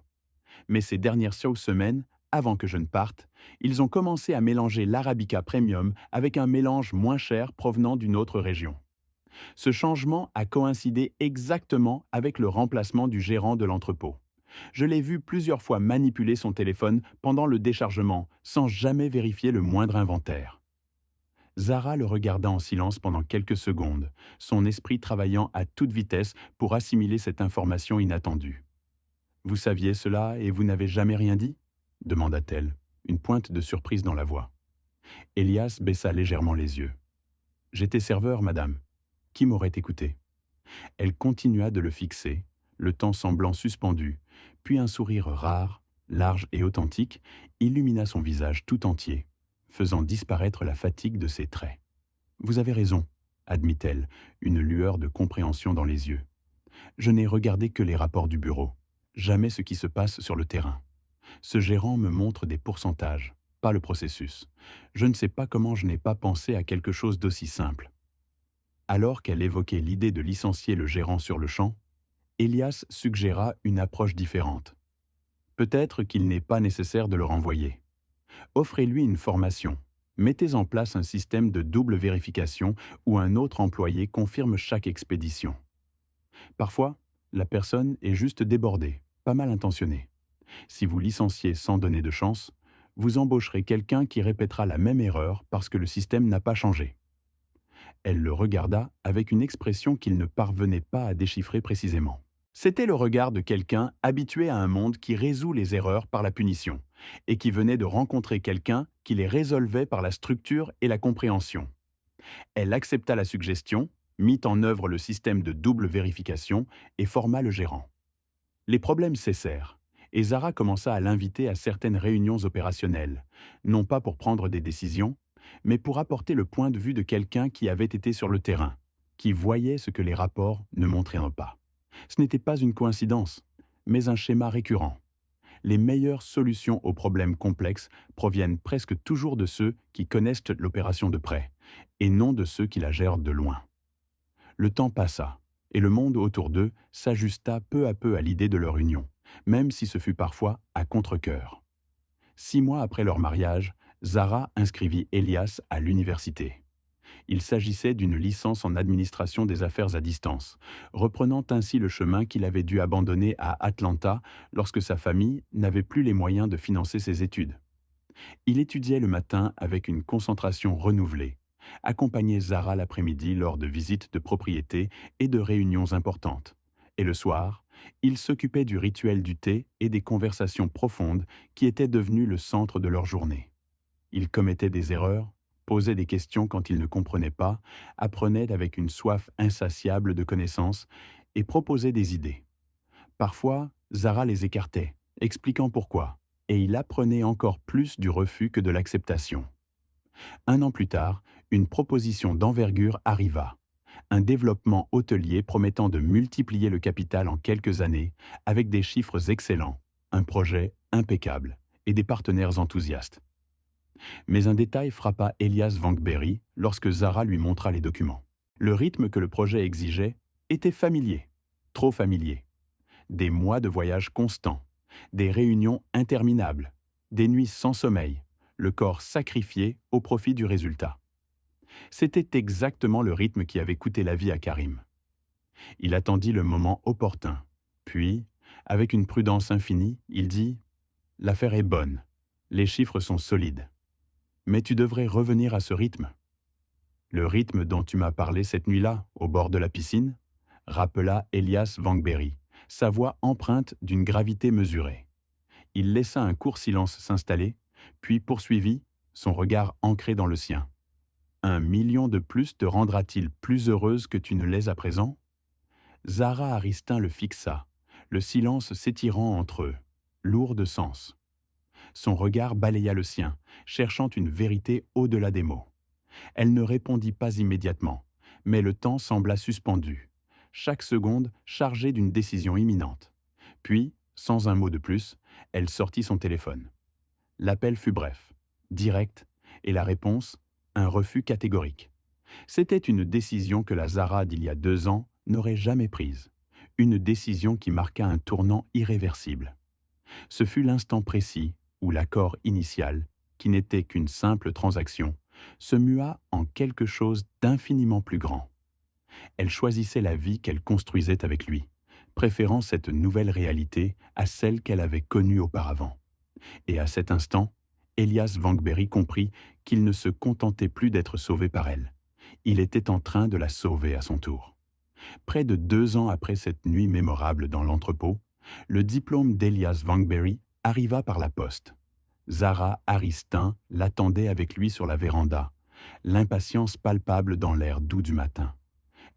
Mais ces dernières semaines, avant que je ne parte, ils ont commencé à mélanger l'Arabica Premium avec un mélange moins cher provenant d'une autre région. Ce changement a coïncidé exactement avec le remplacement du gérant de l'entrepôt. Je l'ai vu plusieurs fois manipuler son téléphone pendant le déchargement, sans jamais vérifier le moindre inventaire. Zara le regarda en silence pendant quelques secondes, son esprit travaillant à toute vitesse pour assimiler cette information inattendue. « Vous saviez cela et vous n'avez jamais rien dit ?» demanda-t-elle, une pointe de surprise dans la voix. Elias baissa légèrement les yeux. « J'étais serveur, madame. Qui m'aurait écouté ?» Elle continua de le fixer, le temps semblant suspendu, puis un sourire rare, large et authentique, illumina son visage tout entier, faisant disparaître la fatigue de ses traits. « Vous avez raison, » admit-elle, une lueur de compréhension dans les yeux. « Je n'ai regardé que les rapports du bureau, jamais ce qui se passe sur le terrain. Ce gérant me montre des pourcentages, pas le processus. Je ne sais pas comment je n'ai pas pensé à quelque chose d'aussi simple. » Alors qu'elle évoquait l'idée de licencier le gérant sur le champ, Elias suggéra une approche différente. Peut-être qu'il n'est pas nécessaire de le renvoyer. Offrez-lui une formation. Mettez en place un système de double vérification où un autre employé confirme chaque expédition. Parfois, la personne est juste débordée, pas mal intentionnée. Si vous licenciez sans donner de chance, vous embaucherez quelqu'un qui répétera la même erreur parce que le système n'a pas changé. Elle le regarda avec une expression qu'il ne parvenait pas à déchiffrer précisément. C'était le regard de quelqu'un habitué à un monde qui résout les erreurs par la punition, et qui venait de rencontrer quelqu'un qui les résolvait par la structure et la compréhension. Elle accepta la suggestion, mit en œuvre le système de double vérification et forma le gérant. Les problèmes cessèrent, et Zara commença à l'inviter à certaines réunions opérationnelles, non pas pour prendre des décisions, mais pour apporter le point de vue de quelqu'un qui avait été sur le terrain, qui voyait ce que les rapports ne montraient pas. Ce n'était pas une coïncidence, mais un schéma récurrent. Les meilleures solutions aux problèmes complexes proviennent presque toujours de ceux qui connaissent l'opération de près, et non de ceux qui la gèrent de loin. Le temps passa, et le monde autour d'eux s'ajusta peu à peu à l'idée de leur union, même si ce fut parfois à contre-cœur. 6 mois après leur mariage, Zara inscrivit Elias à l'université. Il s'agissait d'une licence en administration des affaires à distance, reprenant ainsi le chemin qu'il avait dû abandonner à Atlanta lorsque sa famille n'avait plus les moyens de financer ses études. Il étudiait le matin avec une concentration renouvelée, accompagnait Zara l'après-midi lors de visites de propriétés et de réunions importantes. Et le soir, il s'occupait du rituel du thé et des conversations profondes qui étaient devenues le centre de leur journée. Il commettait des erreurs, posait des questions quand il ne comprenait pas, apprenait avec une soif insatiable de connaissances et proposait des idées. Parfois, Zara les écartait, expliquant pourquoi, et il apprenait encore plus du refus que de l'acceptation. 1 an plus tard, une proposition d'envergure arriva. Un développement hôtelier promettant de multiplier le capital en quelques années, avec des chiffres excellents, un projet impeccable et des partenaires enthousiastes. Mais un détail frappa Elias Vankberry lorsque Zara lui montra les documents. Le rythme que le projet exigeait était familier, trop familier. Des mois de voyage constants, des réunions interminables, des nuits sans sommeil, le corps sacrifié au profit du résultat. C'était exactement le rythme qui avait coûté la vie à Karim. Il attendit le moment opportun. Puis, avec une prudence infinie, il dit « L'affaire est bonne, les chiffres sont solides. Mais tu devrais revenir à ce rythme. » « Le rythme dont tu m'as parlé cette nuit-là, au bord de la piscine ?» rappela Elias Vankberry, sa voix empreinte d'une gravité mesurée. Il laissa un court silence s'installer, puis poursuivit, son regard ancré dans le sien. « 1 million de plus te rendra-t-il plus heureuse que tu ne l'es à présent ?» Zara Aristin le fixa, le silence s'étirant entre eux, lourd de sens. Son regard balaya le sien, cherchant une vérité au-delà des mots. Elle ne répondit pas immédiatement, mais le temps sembla suspendu, chaque seconde chargée d'une décision imminente. Puis, sans un mot de plus, elle sortit son téléphone. L'appel fut bref, direct, et la réponse, un refus catégorique. C'était une décision que la Zara d'il y a 2 ans n'aurait jamais prise, une décision qui marqua un tournant irréversible. Ce fut l'instant précis où l'accord initial, qui n'était qu'une simple transaction, se mua en quelque chose d'infiniment plus grand. Elle choisissait la vie qu'elle construisait avec lui, préférant cette nouvelle réalité à celle qu'elle avait connue auparavant. Et à cet instant, Elias Vankberry comprit qu'il ne se contentait plus d'être sauvé par elle. Il était en train de la sauver à son tour. Près de 2 ans après cette nuit mémorable dans l'entrepôt, le diplôme d'Elias Vankberry arriva par la poste. Zara Aristin l'attendait avec lui sur la véranda, l'impatience palpable dans l'air doux du matin.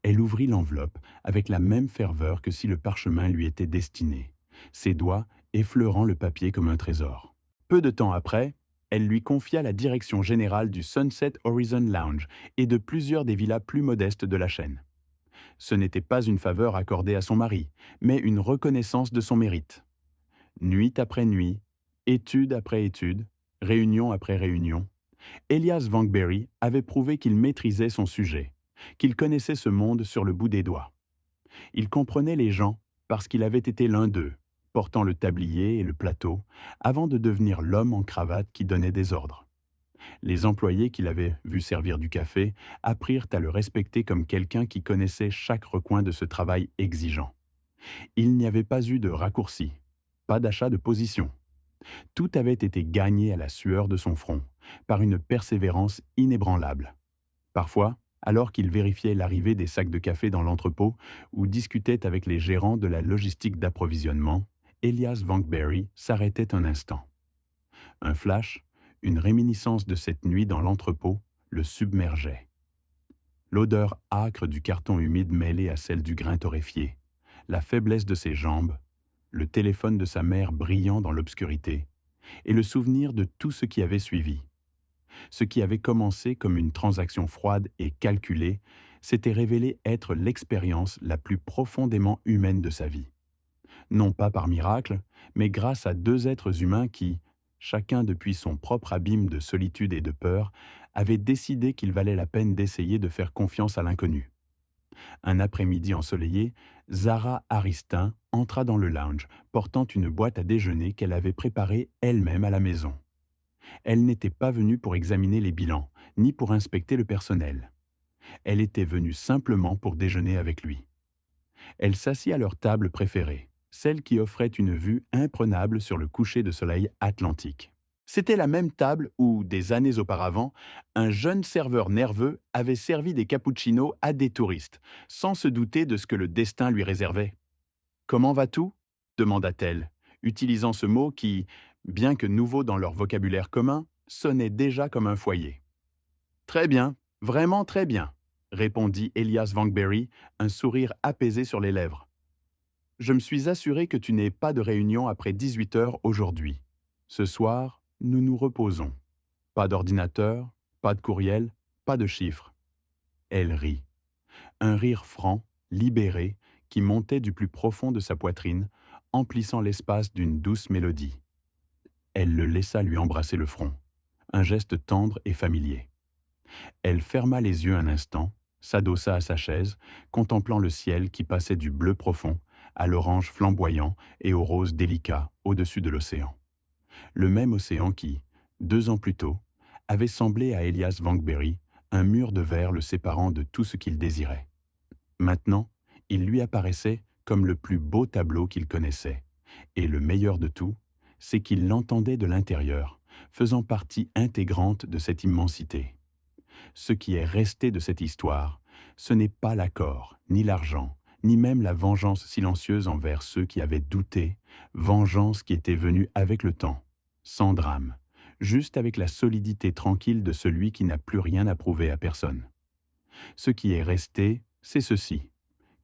Elle ouvrit l'enveloppe avec la même ferveur que si le parchemin lui était destiné, ses doigts effleurant le papier comme un trésor. Peu de temps après, elle lui confia la direction générale du Sunset Horizon Lounge et de plusieurs des villas plus modestes de la chaîne. Ce n'était pas une faveur accordée à son mari, mais une reconnaissance de son mérite. Nuit après nuit, étude après étude, réunion après réunion, Elias Vankberry avait prouvé qu'il maîtrisait son sujet, qu'il connaissait ce monde sur le bout des doigts. Il comprenait les gens parce qu'il avait été l'un d'eux, portant le tablier et le plateau, avant de devenir l'homme en cravate qui donnait des ordres. Les employés qu'il avait vu servir du café apprirent à le respecter comme quelqu'un qui connaissait chaque recoin de ce travail exigeant. Il n'y avait pas eu de raccourci, pas d'achat de position. Tout avait été gagné à la sueur de son front, par une persévérance inébranlable. Parfois, alors qu'il vérifiait l'arrivée des sacs de café dans l'entrepôt ou discutait avec les gérants de la logistique d'approvisionnement, Elias Vankberry s'arrêtait un instant. Un flash, une réminiscence de cette nuit dans l'entrepôt, le submergeait. L'odeur âcre du carton humide mêlée à celle du grain torréfié, la faiblesse de ses jambes, le téléphone de sa mère brillant dans l'obscurité, et le souvenir de tout ce qui avait suivi. Ce qui avait commencé comme une transaction froide et calculée s'était révélé être l'expérience la plus profondément humaine de sa vie. Non pas par miracle, mais grâce à deux êtres humains qui, chacun depuis son propre abîme de solitude et de peur, avaient décidé qu'il valait la peine d'essayer de faire confiance à l'inconnu. Un après-midi ensoleillé, Zara Aristin entra dans le lounge, portant une boîte à déjeuner qu'elle avait préparée elle-même à la maison. Elle n'était pas venue pour examiner les bilans, ni pour inspecter le personnel. Elle était venue simplement pour déjeuner avec lui. Elle s'assit à leur table préférée, celle qui offrait une vue imprenable sur le coucher de soleil atlantique. C'était la même table où, des années auparavant, un jeune serveur nerveux avait servi des cappuccinos à des touristes, sans se douter de ce que le destin lui réservait. Comment vas-tu demanda-t-elle, utilisant ce mot qui, bien que nouveau dans leur vocabulaire commun, sonnait déjà comme un foyer. Très bien, vraiment très bien, répondit Elias Vangberry, un sourire apaisé sur les lèvres. Je me suis assuré que tu n'aies pas de réunion après 18 heures aujourd'hui. Ce soir, nous nous reposons. Pas d'ordinateur, pas de courriel, pas de chiffres. Elle rit. Un rire franc, libéré, qui montait du plus profond de sa poitrine, emplissant l'espace d'une douce mélodie. Elle le laissa lui embrasser le front. Un geste tendre et familier. Elle ferma les yeux un instant, s'adossa à sa chaise, contemplant le ciel qui passait du bleu profond à l'orange flamboyant et au rose délicat au-dessus de l'océan. Le même océan qui, 2 ans plus tôt, avait semblé à Elias Vangberry un mur de verre le séparant de tout ce qu'il désirait. Maintenant, il lui apparaissait comme le plus beau tableau qu'il connaissait. Et le meilleur de tout, c'est qu'il l'entendait de l'intérieur, faisant partie intégrante de cette immensité. Ce qui est resté de cette histoire, ce n'est pas l'accord, ni l'argent, ni même la vengeance silencieuse envers ceux qui avaient douté, vengeance qui était venue avec le temps, sans drame, juste avec la solidité tranquille de celui qui n'a plus rien à prouver à personne. Ce qui est resté, c'est ceci.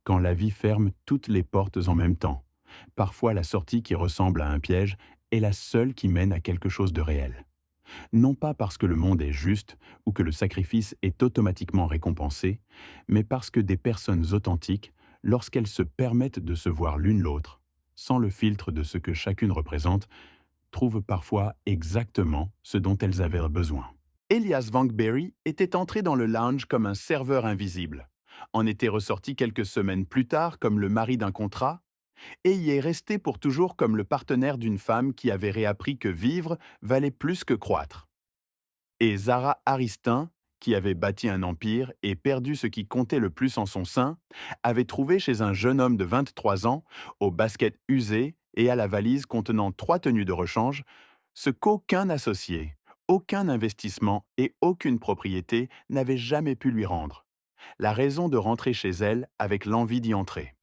Quand la vie ferme toutes les portes en même temps, parfois la sortie qui ressemble à un piège est la seule qui mène à quelque chose de réel. Non pas parce que le monde est juste ou que le sacrifice est automatiquement récompensé, mais parce que des personnes authentiques, lorsqu'elles se permettent de se voir l'une l'autre, sans le filtre de ce que chacune représente, trouvent parfois exactement ce dont elles avaient besoin. Elias Vangberry était entré dans le lounge comme un serveur invisible, en était ressorti quelques semaines plus tard comme le mari d'un contrat, et y est resté pour toujours comme le partenaire d'une femme qui avait réappris que vivre valait plus que croître. Et Zara Aristin, qui avait bâti un empire et perdu ce qui comptait le plus en son sein, avait trouvé chez un jeune homme de 23 ans, au basket usé et à la valise contenant 3 tenues de rechange, ce qu'aucun associé, aucun investissement et aucune propriété n'avaient jamais pu lui rendre. La raison de rentrer chez elle avec l'envie d'y entrer.